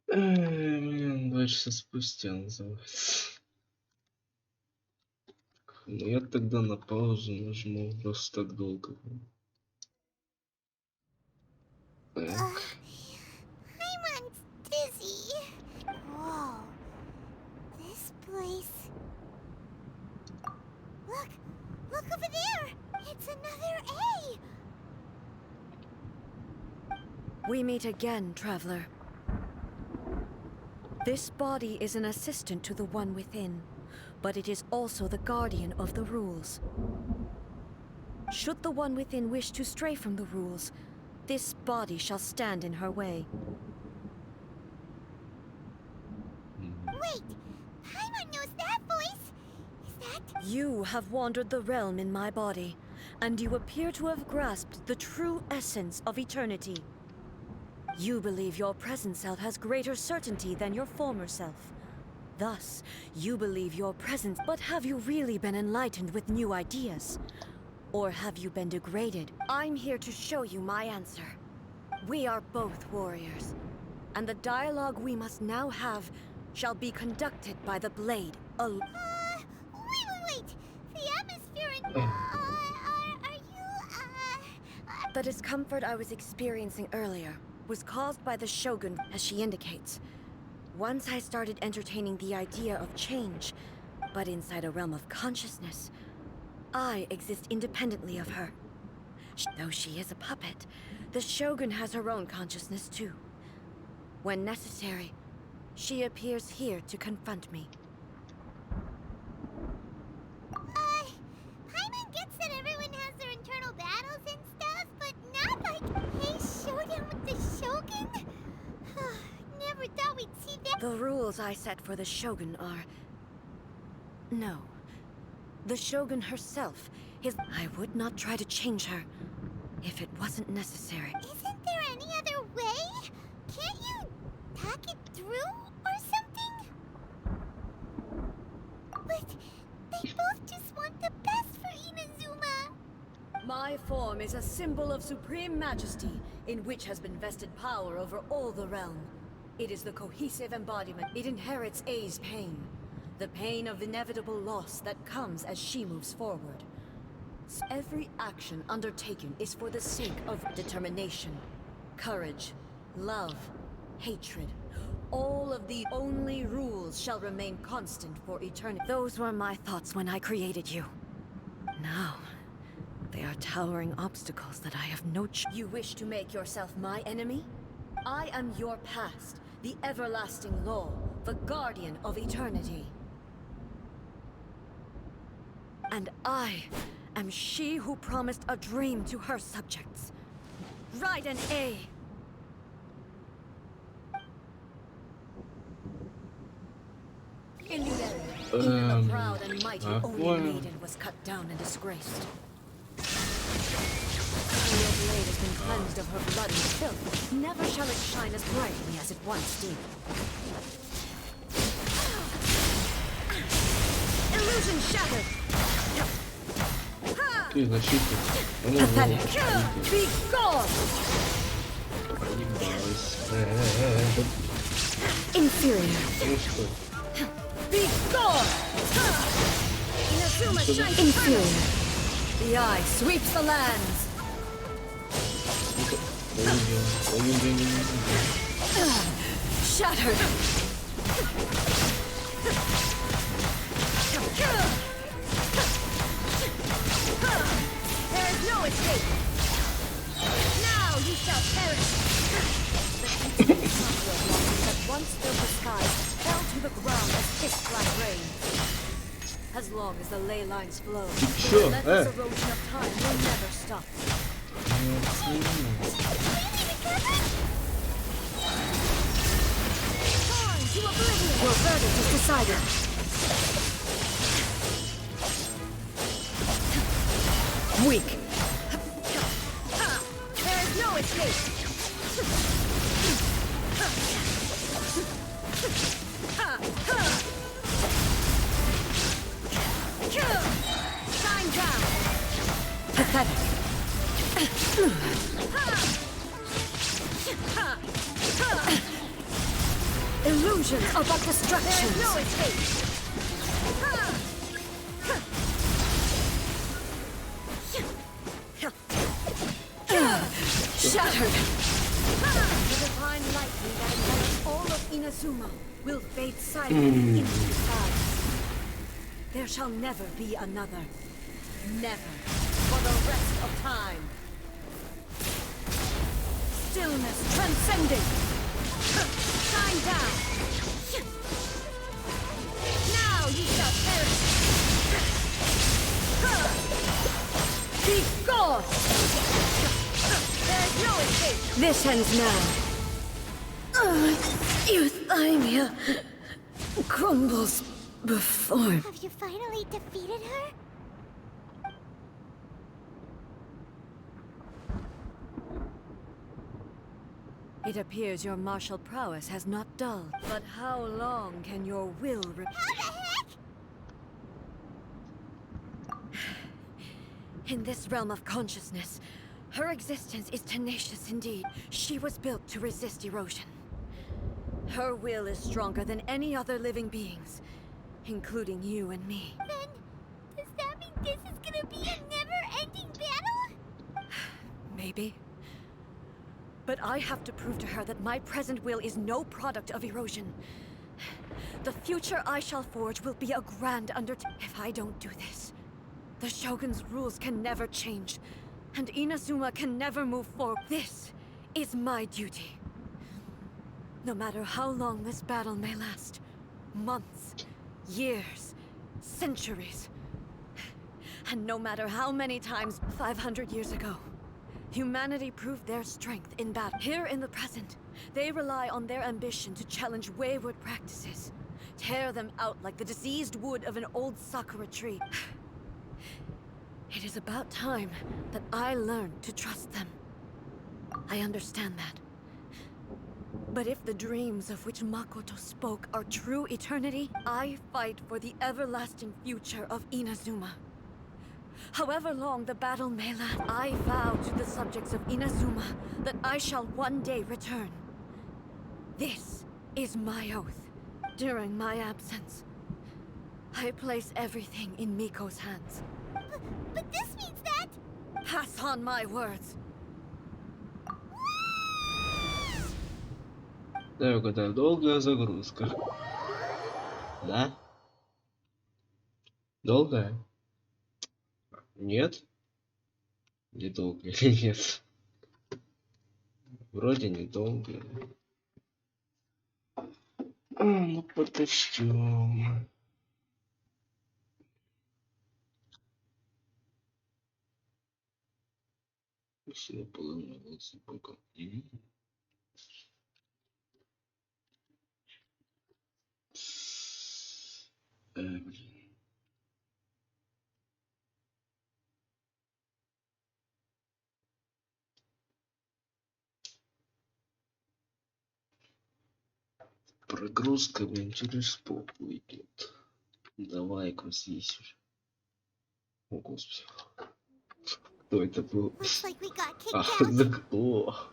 Блин, 2 часа спустя называется. Ну я тогда на паузу нажму, просто так долго. Так. I'm dizzy. Whoa. This place... Look over there! It's another A! We meet again, traveler. This body is an assistant to the one within, but it is also the guardian of the rules. Should the one within wish to stray from the rules, this body shall stand in her way. Wait! Paimon knows that voice! Is that... You have wandered the realm in my body, and you appear to have grasped the true essence of eternity. You believe your present self has greater certainty than your former self. Thus, you believe your present... But have you really been enlightened with new ideas? Or have you been degraded? I'm here to show you my answer. We are both warriors, and the dialogue we must now have shall be conducted by the blade alone. Wait! The atmosphere in... are you, The discomfort I was experiencing earlier was caused by the Shogun, as she indicates. Once I started entertaining the idea of change, but inside a realm of consciousness, I exist independently of her. Though she is a puppet, the Shogun has her own consciousness too. When necessary, she appears here to confront me. Paimon gets that everyone has their internal battles and stuff, but not like a showdown with the Shogun? Never thought we'd see that. The rules I set for the Shogun are... No. The Shogun herself is... I would not try to change her if it wasn't necessary. Isn't there any other way? Can't you talk it through or something? But they both just want the best for Inazuma. My form is a symbol of supreme majesty, in which has been vested power over all the realm. It is the cohesive embodiment. It inherits A's pain. The pain of inevitable loss that comes as she moves forward. Every action undertaken is for the sake of determination, courage, love, hatred. All of the only rules shall remain constant for eternity. Those were my thoughts when I created you. Now, they are towering obstacles that I have no You wish to make yourself my enemy? I am your past, the everlasting law, the guardian of eternity. And I am she who promised a dream to her subjects. Ride an A! In the end, even the proud and mighty Oni maiden was cut down and disgraced. Your blade has been cleansed of her blood and filth. Never shall it shine as brightly as it once did. Illusion shattered! Ты защита. Pathetic! Be gone! Проебалась. Inferior. Ну что? Be gone! Inazuma shines inferior. The eye sweeps the lands. Shattered. There is no escape. Now you shall perish. The that once filled the sky fell to the ground as pitch black rain. As long as the ley lines flow, the relentless erosion of time will never stop. Torn to oblivion. Your verdict is decided. Weak. There is no escape. Shine down. Pathetic. Illusions are but distractions. There is no escape. Shattered. The divine lightning that envelops all of Inazuma will fade silently into the sky. There shall never be another. Never. For the rest of time. Stillness transcending. Shine down. Now you shall perish. Be gone! There's no escape. This ends now. Euthymia crumbles before. Have you finally defeated her? It appears your martial prowess has not dulled. But how long can your will How the heck? In this realm of consciousness, her existence is tenacious indeed. She was built to resist erosion. Her will is stronger than any other living beings, including you and me. Then, does that mean this is gonna be a never-ending battle? Maybe. But I have to prove to her that my present will is no product of erosion. The future I shall forge will be a grand undertaking. If I don't do this, the Shogun's rules can never change, and Inazuma can never move forward. This is my duty. No matter how long this battle may last, months, years, centuries, and no matter how many times 500 years ago, humanity proved their strength in battle. Here in the present, they rely on their ambition to challenge wayward practices, tear them out like the diseased wood of an old sakura tree. It is about time that I learned to trust them. I understand that. But if the dreams of which Makoto spoke are true eternity, I fight for the everlasting future of Inazuma. However long the battle may last, I vow to the subjects of Inazuma that I shall one day return. This is my oath. During my absence, I place everything in Miko's hands. But this means that... Pass on my words. Так, это долгая загрузка. Да? Долгая? Нет? Не долгая или нет? Вроде не долгая. Ну, подождем. Все положилось пока. Блин. Прогрузка, блин, через попу идет. Давай-ка здесь уже. О, господи. Кто это был? Looks like we got kicked А, out. закло.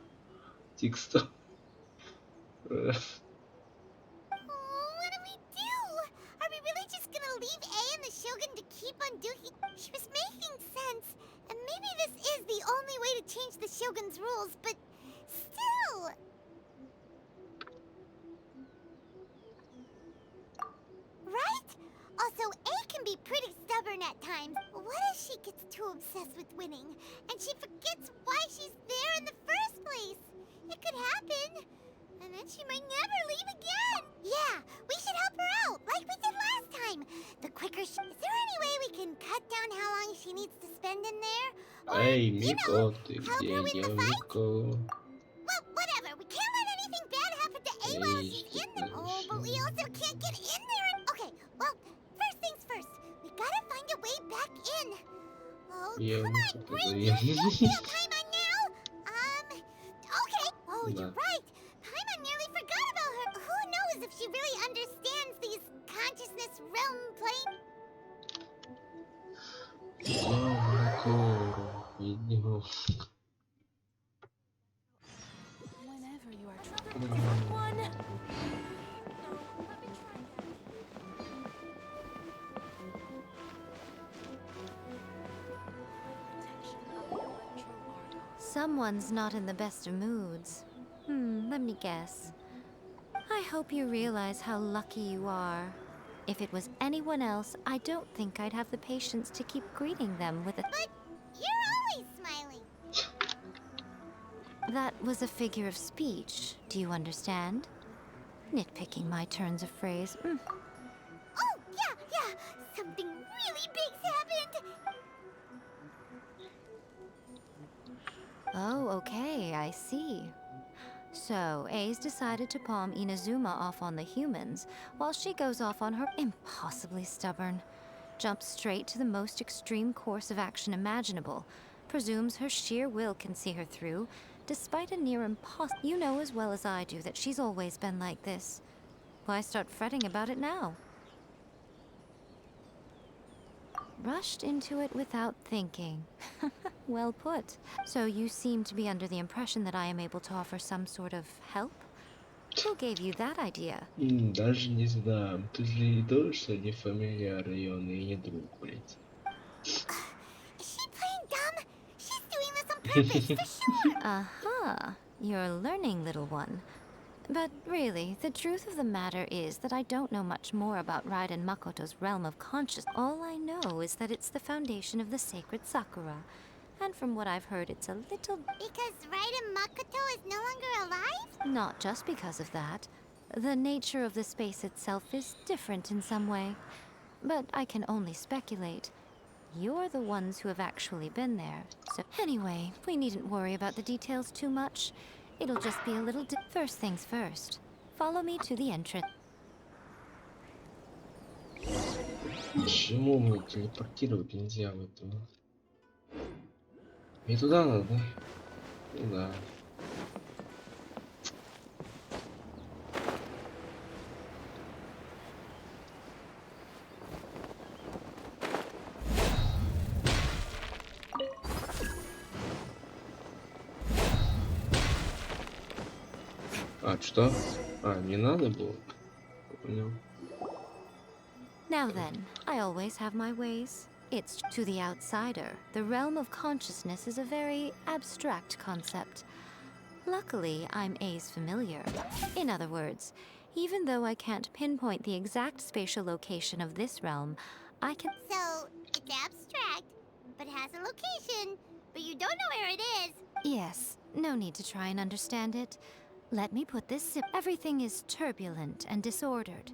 Текста. rules, but still. Right? Also, A can be pretty stubborn at times. What if she gets too obsessed with winning, and she forgets why she's there in the first place? It could happen. And then she might never leave again. Yeah, we should help her out, like we did last time. The quicker she... Is there any way we can cut down how long she needs to spend in there? Or, Эй, you Мико, know, ты help где? her win Я the fight? Мико. Well, whatever. We can't let anything bad happen to A while Эй, she's что in the... Oh, but we also can't get in there and... Okay, well, first things first. We gotta find a way back in. Oh, Я come Мико on, Bryn. позовем. Don't feel Paimon now. Okay. Oh, Да. you're right. Paimon nearly forgot about her. Who knows if she really understands these consciousness realm plane... Идем. Whenever you are trying one. Someone's not in the best of moods. Let me guess. I hope you realize how lucky you are. If it was anyone else, I don't think I'd have the patience to keep greeting them with a... But you're always smiling. That was a figure of speech. Do you understand? Nitpicking my turns of phrase. Oh, yeah. Something really big's happened. Oh, okay, I see. So, A's decided to palm Inazuma off on the humans, while she goes off on her impossibly stubborn. Jumps straight to the most extreme course of action imaginable. Presumes her sheer will can see her through, despite a near impossible... You know as well as I do that she's always been like this. Why start fretting about it now? Rushed into it without thinking. Well put. So you seem to be under the impression that I am able to offer some sort of help? Who gave you that idea? Даже не знаю. Ты же не думаешь, что не фамилия района и не друг, блядь. Is she playing dumb? She's doing this on purpose, for sure. Aha, you're learning, little one. But really, the truth of the matter is that I don't know much more about Raiden Makoto's realm of consciousness. All I know is that it's the foundation of the sacred Sakura. And from what I've heard, it's a little... Because Raiden Makoto is no longer alive? Not just because of that. The nature of the space itself is different in some way. But I can only speculate. You're the ones who have actually been there. So anyway, we needn't worry about the details too much. It'll just be a little... First things first. Follow me to the entrance. Почему мы телепортировать нельзя в этого? И туда надо. Ну да. А, что? А, не надо было? Понял. Now then, I always have my ways. It's to the outsider. The realm of consciousness is a very abstract concept. Luckily, I'm A's familiar. In other words, even though I can't pinpoint the exact spatial location of this realm, I can... So, it's abstract, but has a location, but you don't know where it is. Yes, no need to try and understand it. Let me put this... Everything is turbulent and disordered.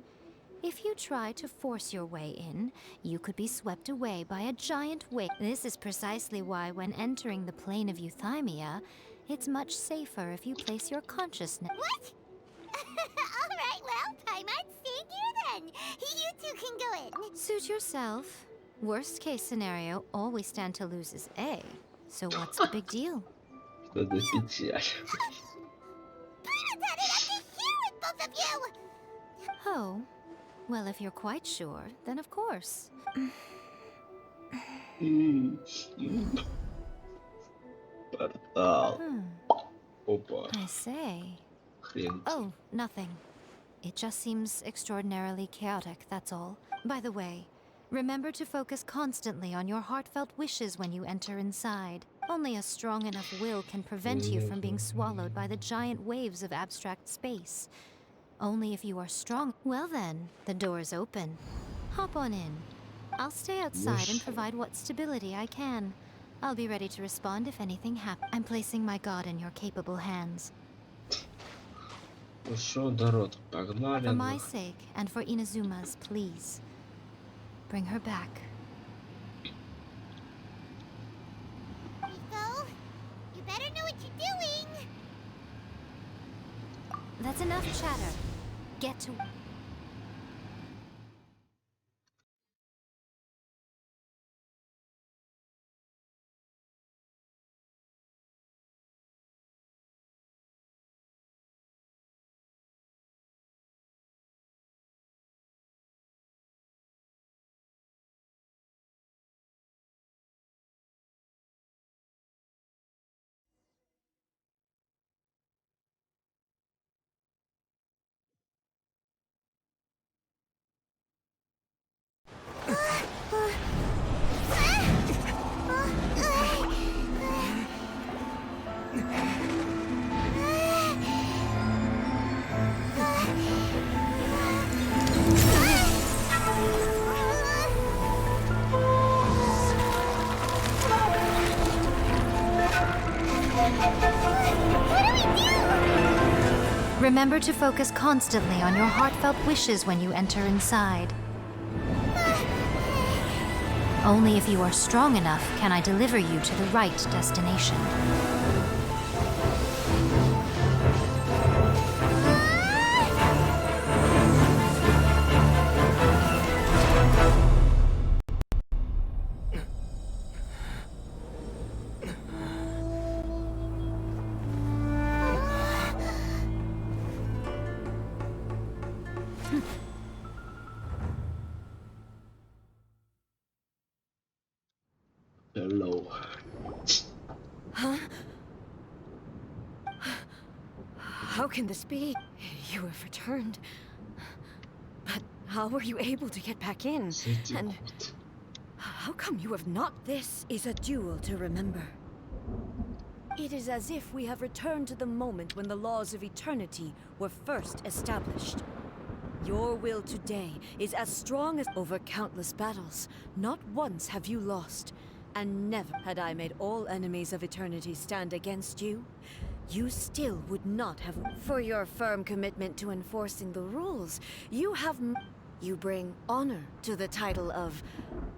If you try to force your way in, you could be swept away by a giant wave. This is precisely why when entering the plane of Euthymia, it's much safer if you place your consciousness... What? All right, well, Paimon, stay here then. You two can go in. Suit yourself. Worst case scenario, all we stand to lose is A. So what's the big deal? Что за печаль? Paimon had it up to here with both of you. Oh, well, if you're quite sure, then of course. Портал. Опа. I say. Хрен. Oh, nothing. It just seems extraordinarily chaotic, that's all. By the way, remember to focus constantly on your heartfelt wishes when you enter inside. Only a strong enough will can prevent you from being swallowed by the giant waves of abstract space. Only if you are strong. Well then, the door's open. Hop on in. I'll stay outside and provide what stability I can. I'll be ready to respond if anything happens. I'm placing my god in your capable hands. Ну что, народ, погнали. For my sake and for Inazuma's, please. Bring her back. Rico, you better know what you're doing. That's enough chatter. Get to... Remember to focus constantly on your heartfelt wishes when you enter inside. Only if you are strong enough can I deliver you to the right destination. Hello. Huh? How can this be? You have returned. But how were you able to get back in? And how come you have not? This is a duel to remember. It is as if we have returned to the moment when the laws of eternity were first established. Your will today is as strong as over countless battles. Not once have you lost. And never had I made all enemies of eternity stand against you, you still would not have. For your firm commitment to enforcing the rules, you have. You bring honor to the title of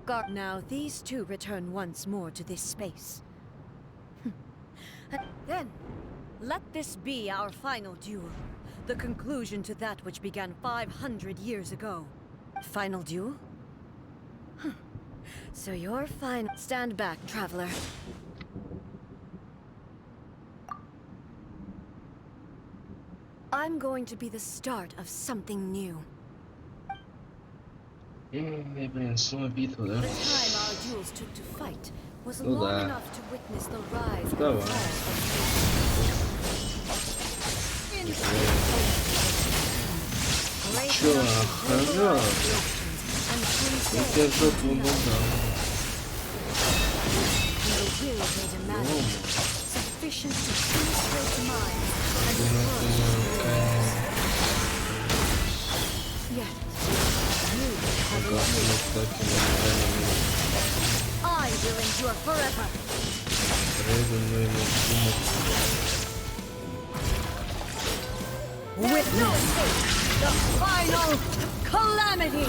God. Now these two return once more to this space. Then, let this be our final duel. The conclusion to that which began 500 years ago. Final duel? So you're fine. Stand back, traveler. I'm going to be the start of something new. Блин, снова битва, да? The time our duels took to fight was Ну long да. enough to witness the rise and Давай. fall of Чё, охрана? Я тебя жопу угадал. Sufficient to penetrate minds and yet, you have endured. I will endure forever. Witness the final calamity.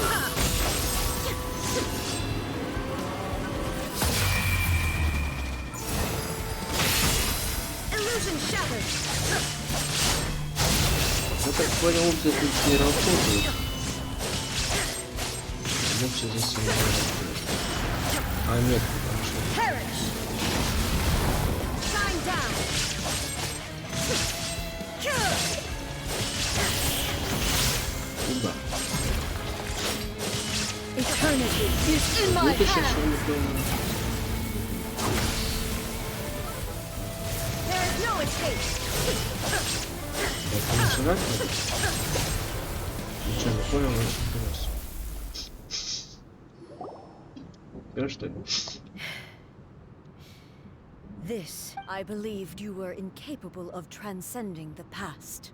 Illusion shattered. Я так понял, опции тут не работают. Лучше здесь не работает. А нет, потому что... Perish. Shine down. Куда? Eternity is in my Вытащишь, hands. что ли, понял? There is no escape. Это начинать надо? Ничего не понял, очень интересно. Я что ли? This, I believed you were incapable of transcending the past.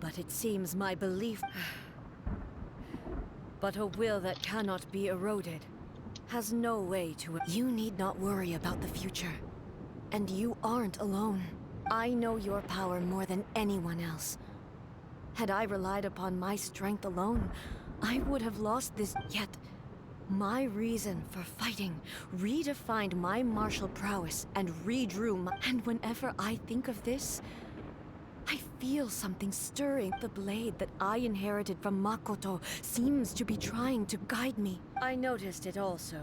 But it seems my belief... But a will that cannot be eroded has no way to... You need not worry about the future. And you aren't alone. I know your power more than anyone else. Had I relied upon my strength alone, I would have lost this. Yet, my reason for fighting redefined my martial prowess and redrew my... And whenever I think of this, I feel something stirring. The blade that I inherited from Makoto seems to be trying to guide me. I noticed it also.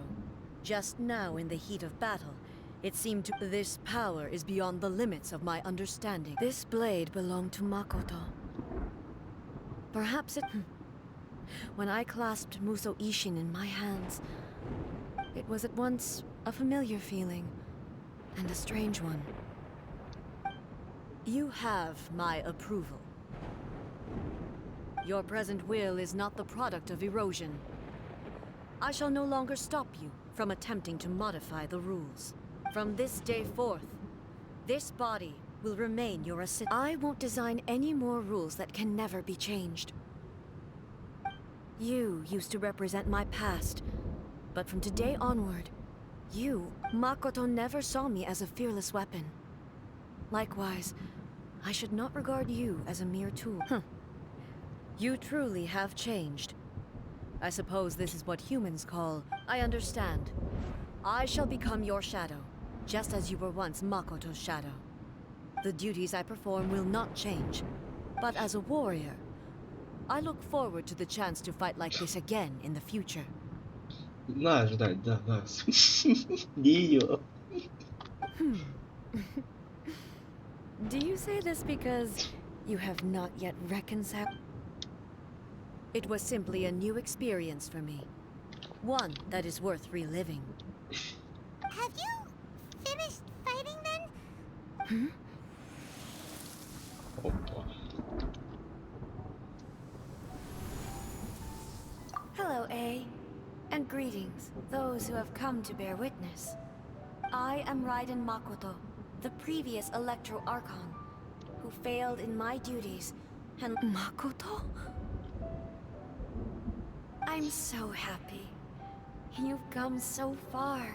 Just now in the heat of battle, it seemed to... This power is beyond the limits of my understanding. This blade belonged to Makoto. Perhaps it... When I clasped Muso Ishin in my hands, it was at once a familiar feeling and a strange one. You have my approval. Your present will is not the product of erosion. I shall no longer stop you from attempting to modify the rules. From this day forth, this body will remain your assistant. I won't design any more rules that can never be changed. You used to represent my past, but from today onward, Makoto never saw me as a fearless weapon. Likewise, I should not regard you as a mere tool. You truly have changed. I suppose this is what humans call... I understand. I shall become your shadow, just as you were once Makoto's shadow. The duties I perform will not change, but as a warrior, I look forward to the chance to fight like this again in the future. На, ждать, да, да. Не ее. Do you say this because you have not yet reconciled? It was simply a new experience for me. One that is worth reliving. Have you finished fighting then? Опа. Hello, A. And greetings, those who have come to bear witness. I am Raiden Makoto, the previous Electro Archon, who failed in my duties and... Makoto? I'm so happy. You've come so far.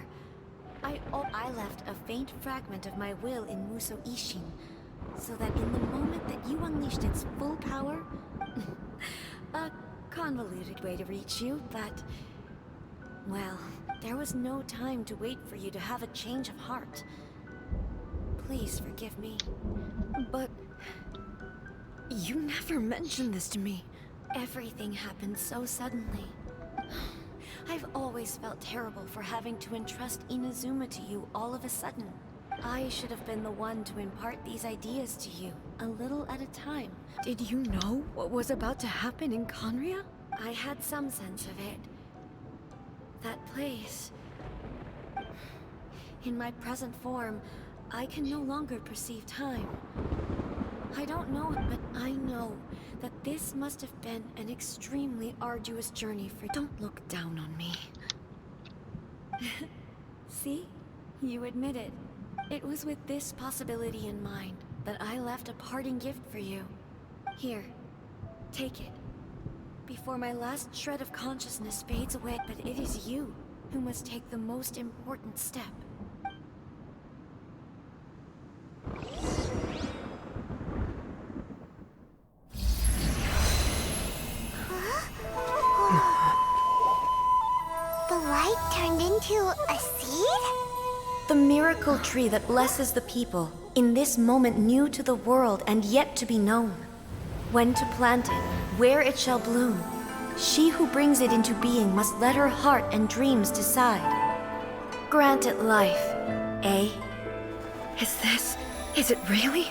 I left a faint fragment of my will in Muso Ishin, so that in the moment that you unleashed its full power... a convoluted way to reach you, but... Well, there was no time to wait for you to have a change of heart. Please forgive me, but... You never mentioned this to me. Everything happened so suddenly. I've always felt terrible for having to entrust Inazuma to you all of a sudden. I should have been the one to impart these ideas to you, a little at a time. Did you know what was about to happen in Conria? I had some sense of it. That place... In my present form, I can no longer perceive time. I don't know, but I know that this must have been an extremely arduous journey for... Don't look down on me. See? You admit it. It was with this possibility in mind that I left a parting gift for you. Here, take it. Before my last shred of consciousness fades away, but it is you who must take the most important step. The light turned into a seed? The miracle tree that blesses the people, in this moment new to the world and yet to be known. When to plant it, where it shall bloom. She who brings it into being must let her heart and dreams decide. Grant it life, eh? Is it really?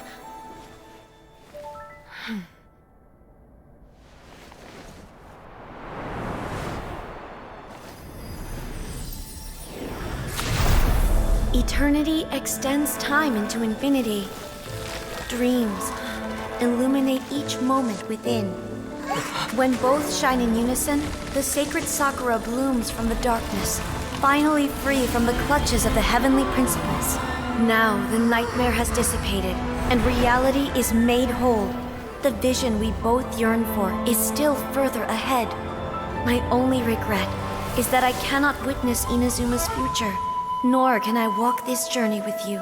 Eternity extends time into infinity. Dreams illuminate each moment within. When both shine in unison, the sacred Sakura blooms from the darkness, finally free from the clutches of the heavenly principles. Now the nightmare has dissipated, and reality is made whole. The vision we both yearn for is still further ahead. My only regret is that I cannot witness Inazuma's future, nor can I walk this journey with you.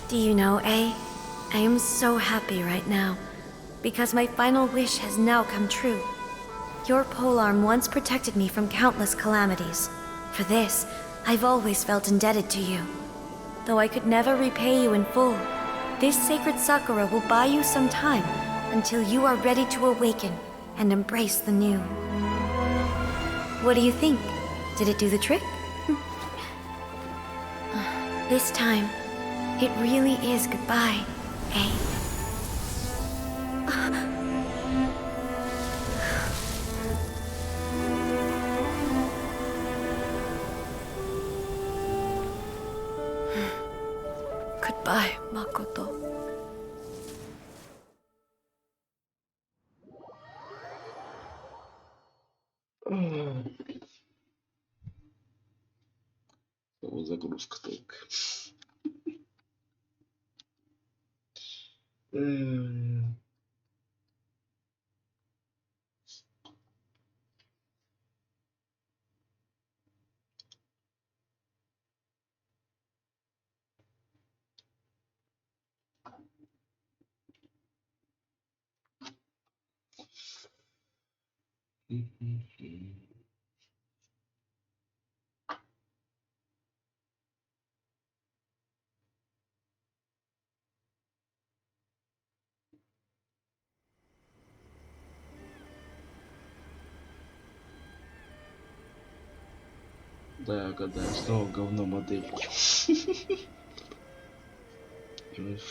Do you know, I am so happy right now, because my final wish has now come true. Your polearm once protected me from countless calamities. For this, I've always felt indebted to you. Though I could never repay you in full, this sacred Sakura will buy you some time until you are ready to awaken and embrace the new. What do you think? Did it do the trick? This time, it really is goodbye, eh? Goodbye, Makoto. Снова загрузка только. Да, я гадаю, снова говно модельки.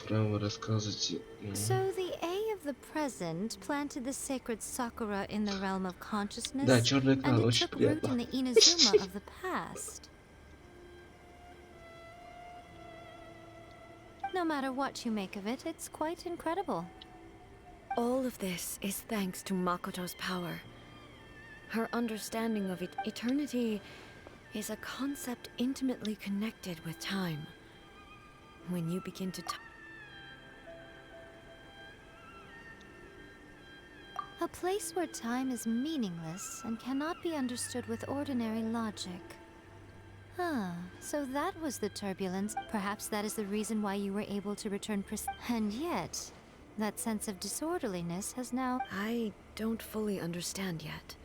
Право рассказывайте. So the A of the present planted the sacred Sakura in the realm of consciousness, Да, черный and экран, it очень took root приятно. in the Inazuma of the past. No matter what you make of it, it's quite incredible. All of this is thanks to Makoto's power. Her understanding of eternity is a concept intimately connected with time. When you begin to A place where time is meaningless and cannot be understood with ordinary logic. Ah, so that was the turbulence. Perhaps that is the reason why you were able to return and yet, that sense of disorderliness has now... I don't fully understand yet.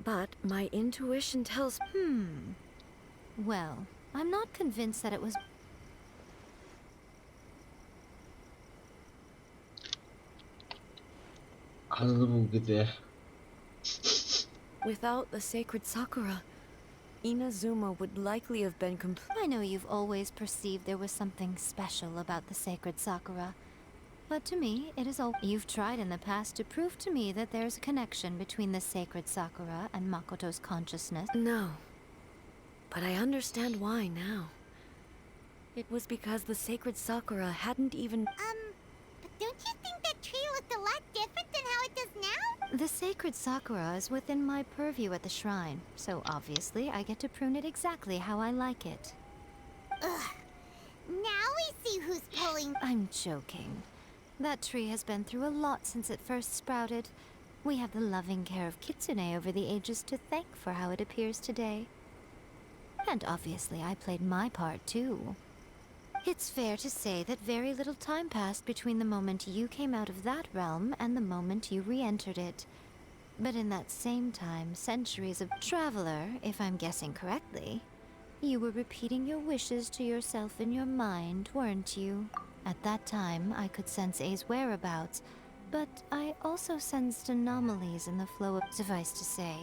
But my intuition tells... Well, I'm not convinced that it was... Without the sacred Sakura, Inazuma would likely have been I know you've always perceived there was something special about the sacred Sakura. But to me, it is all... You've tried in the past to prove to me that there's a connection between the sacred Sakura and Makoto's consciousness. No. But I understand why now. It was because the sacred Sakura hadn't even... But don't you think that tree looked a lot different than how it does now? The sacred Sakura is within my purview at the shrine, so obviously I get to prune it exactly how I like it. Ugh. Now we see who's pulling... I'm joking. That tree has been through a lot since it first sprouted. We have the loving care of Kitsune over the ages to thank for how it appears today. And obviously I played my part too. It's fair to say that very little time passed between the moment you came out of that realm and the moment you re-entered it. But in that same time, centuries of... Traveler, if I'm guessing correctly, you were repeating your wishes to yourself in your mind, weren't you? At that time, I could sense A's whereabouts, but I also sensed anomalies in the flow of... Suffice to say,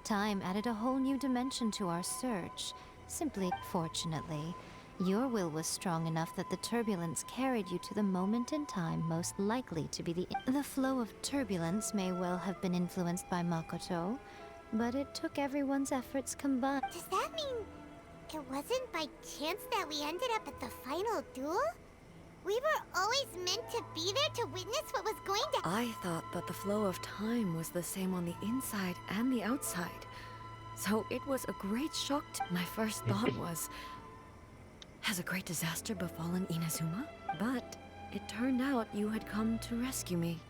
time added a whole new dimension to our search. Simply, fortunately, your will was strong enough that the turbulence carried you to the moment in time most likely to be the... The flow of turbulence may well have been influenced by Makoto, but it took everyone's efforts combined. Does that mean it wasn't by chance that we ended up at the final duel? We were always meant to be there to witness what was going to. I thought that the flow of time was the same on the inside and the outside. So it was a great shock my first thought was, has a great disaster befallen Inazuma? But it turned out you had come to rescue me.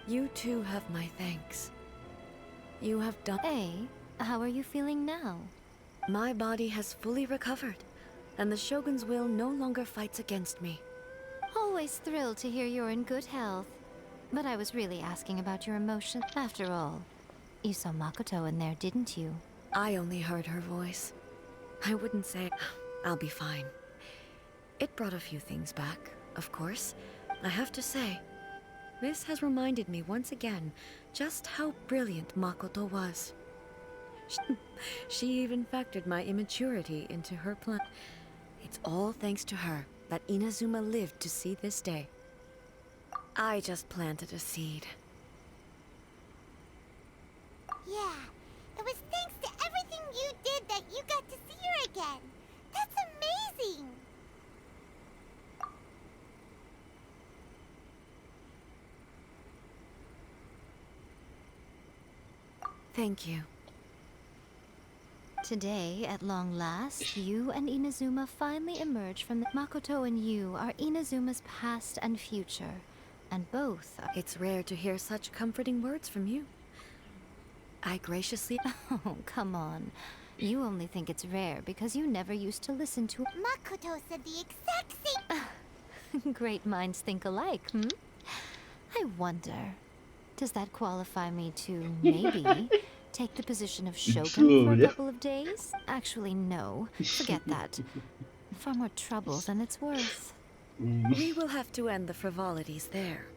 You too have my thanks. You have done. Hey, how are you feeling now? My body has fully recovered, and the Shogun's will no longer fights against me. Always thrilled to hear you're in good health. But I was really asking about your emotion. After all, you saw Makoto in there, didn't you? I only heard her voice. I wouldn't say I'll be fine. It brought a few things back, of course. I have to say, this has reminded me once again just how brilliant Makoto was. She even factored my immaturity into her plan. It's all thanks to her that Inazuma lived to see this day. I just planted a seed. Yeah, it was thanks to everything you did that you got to see her again. That's amazing! Thank you. Today, at long last, you and Inazuma finally emerge from the... Makoto and you are Inazuma's past and future, and both are... It's rare to hear such comforting words from you. I graciously... Oh, come on. You only think it's rare because you never used to listen to... Makoto said the exact same. Great minds think alike, hmm? I wonder, does that qualify me to maybe take the position of Shogun for a couple of days? Actually, no. Forget that. Far more trouble than it's worth. We will have to end the frivolities there.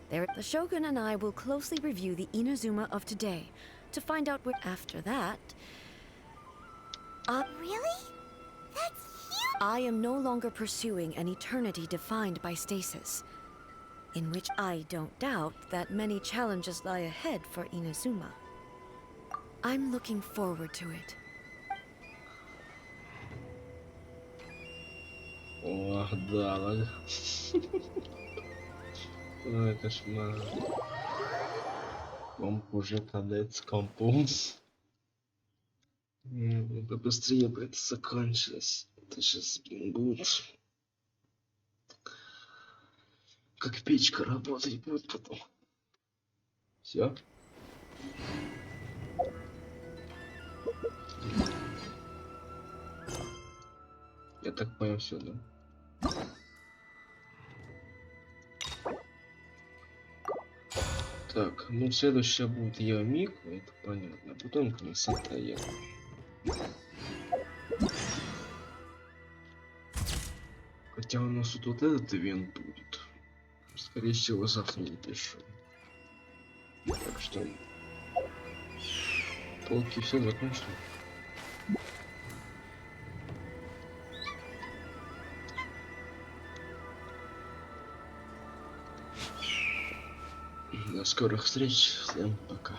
The Shogun and I will closely review the Inazuma of today to find out what after that... Really? That's huge! I am no longer pursuing an eternity defined by stasis, in which I don't doubt that many challenges lie ahead for Inazuma. I'm looking forward to it. Ох, да, ладно. Ой, кошмар. Комп уже кадец, компус. Побыстрее бы это закончилось. Это сейчас будет... Как печка работать будет потом. Все. Я так понял, все, да? Так, ну следующая будет я Мику, это понятно. А потом красота я. Хотя у нас тут вот этот ивент будет. Скорее всего, завтра напишу. Так что... Полки все закончили. До скорых встреч. Всем пока.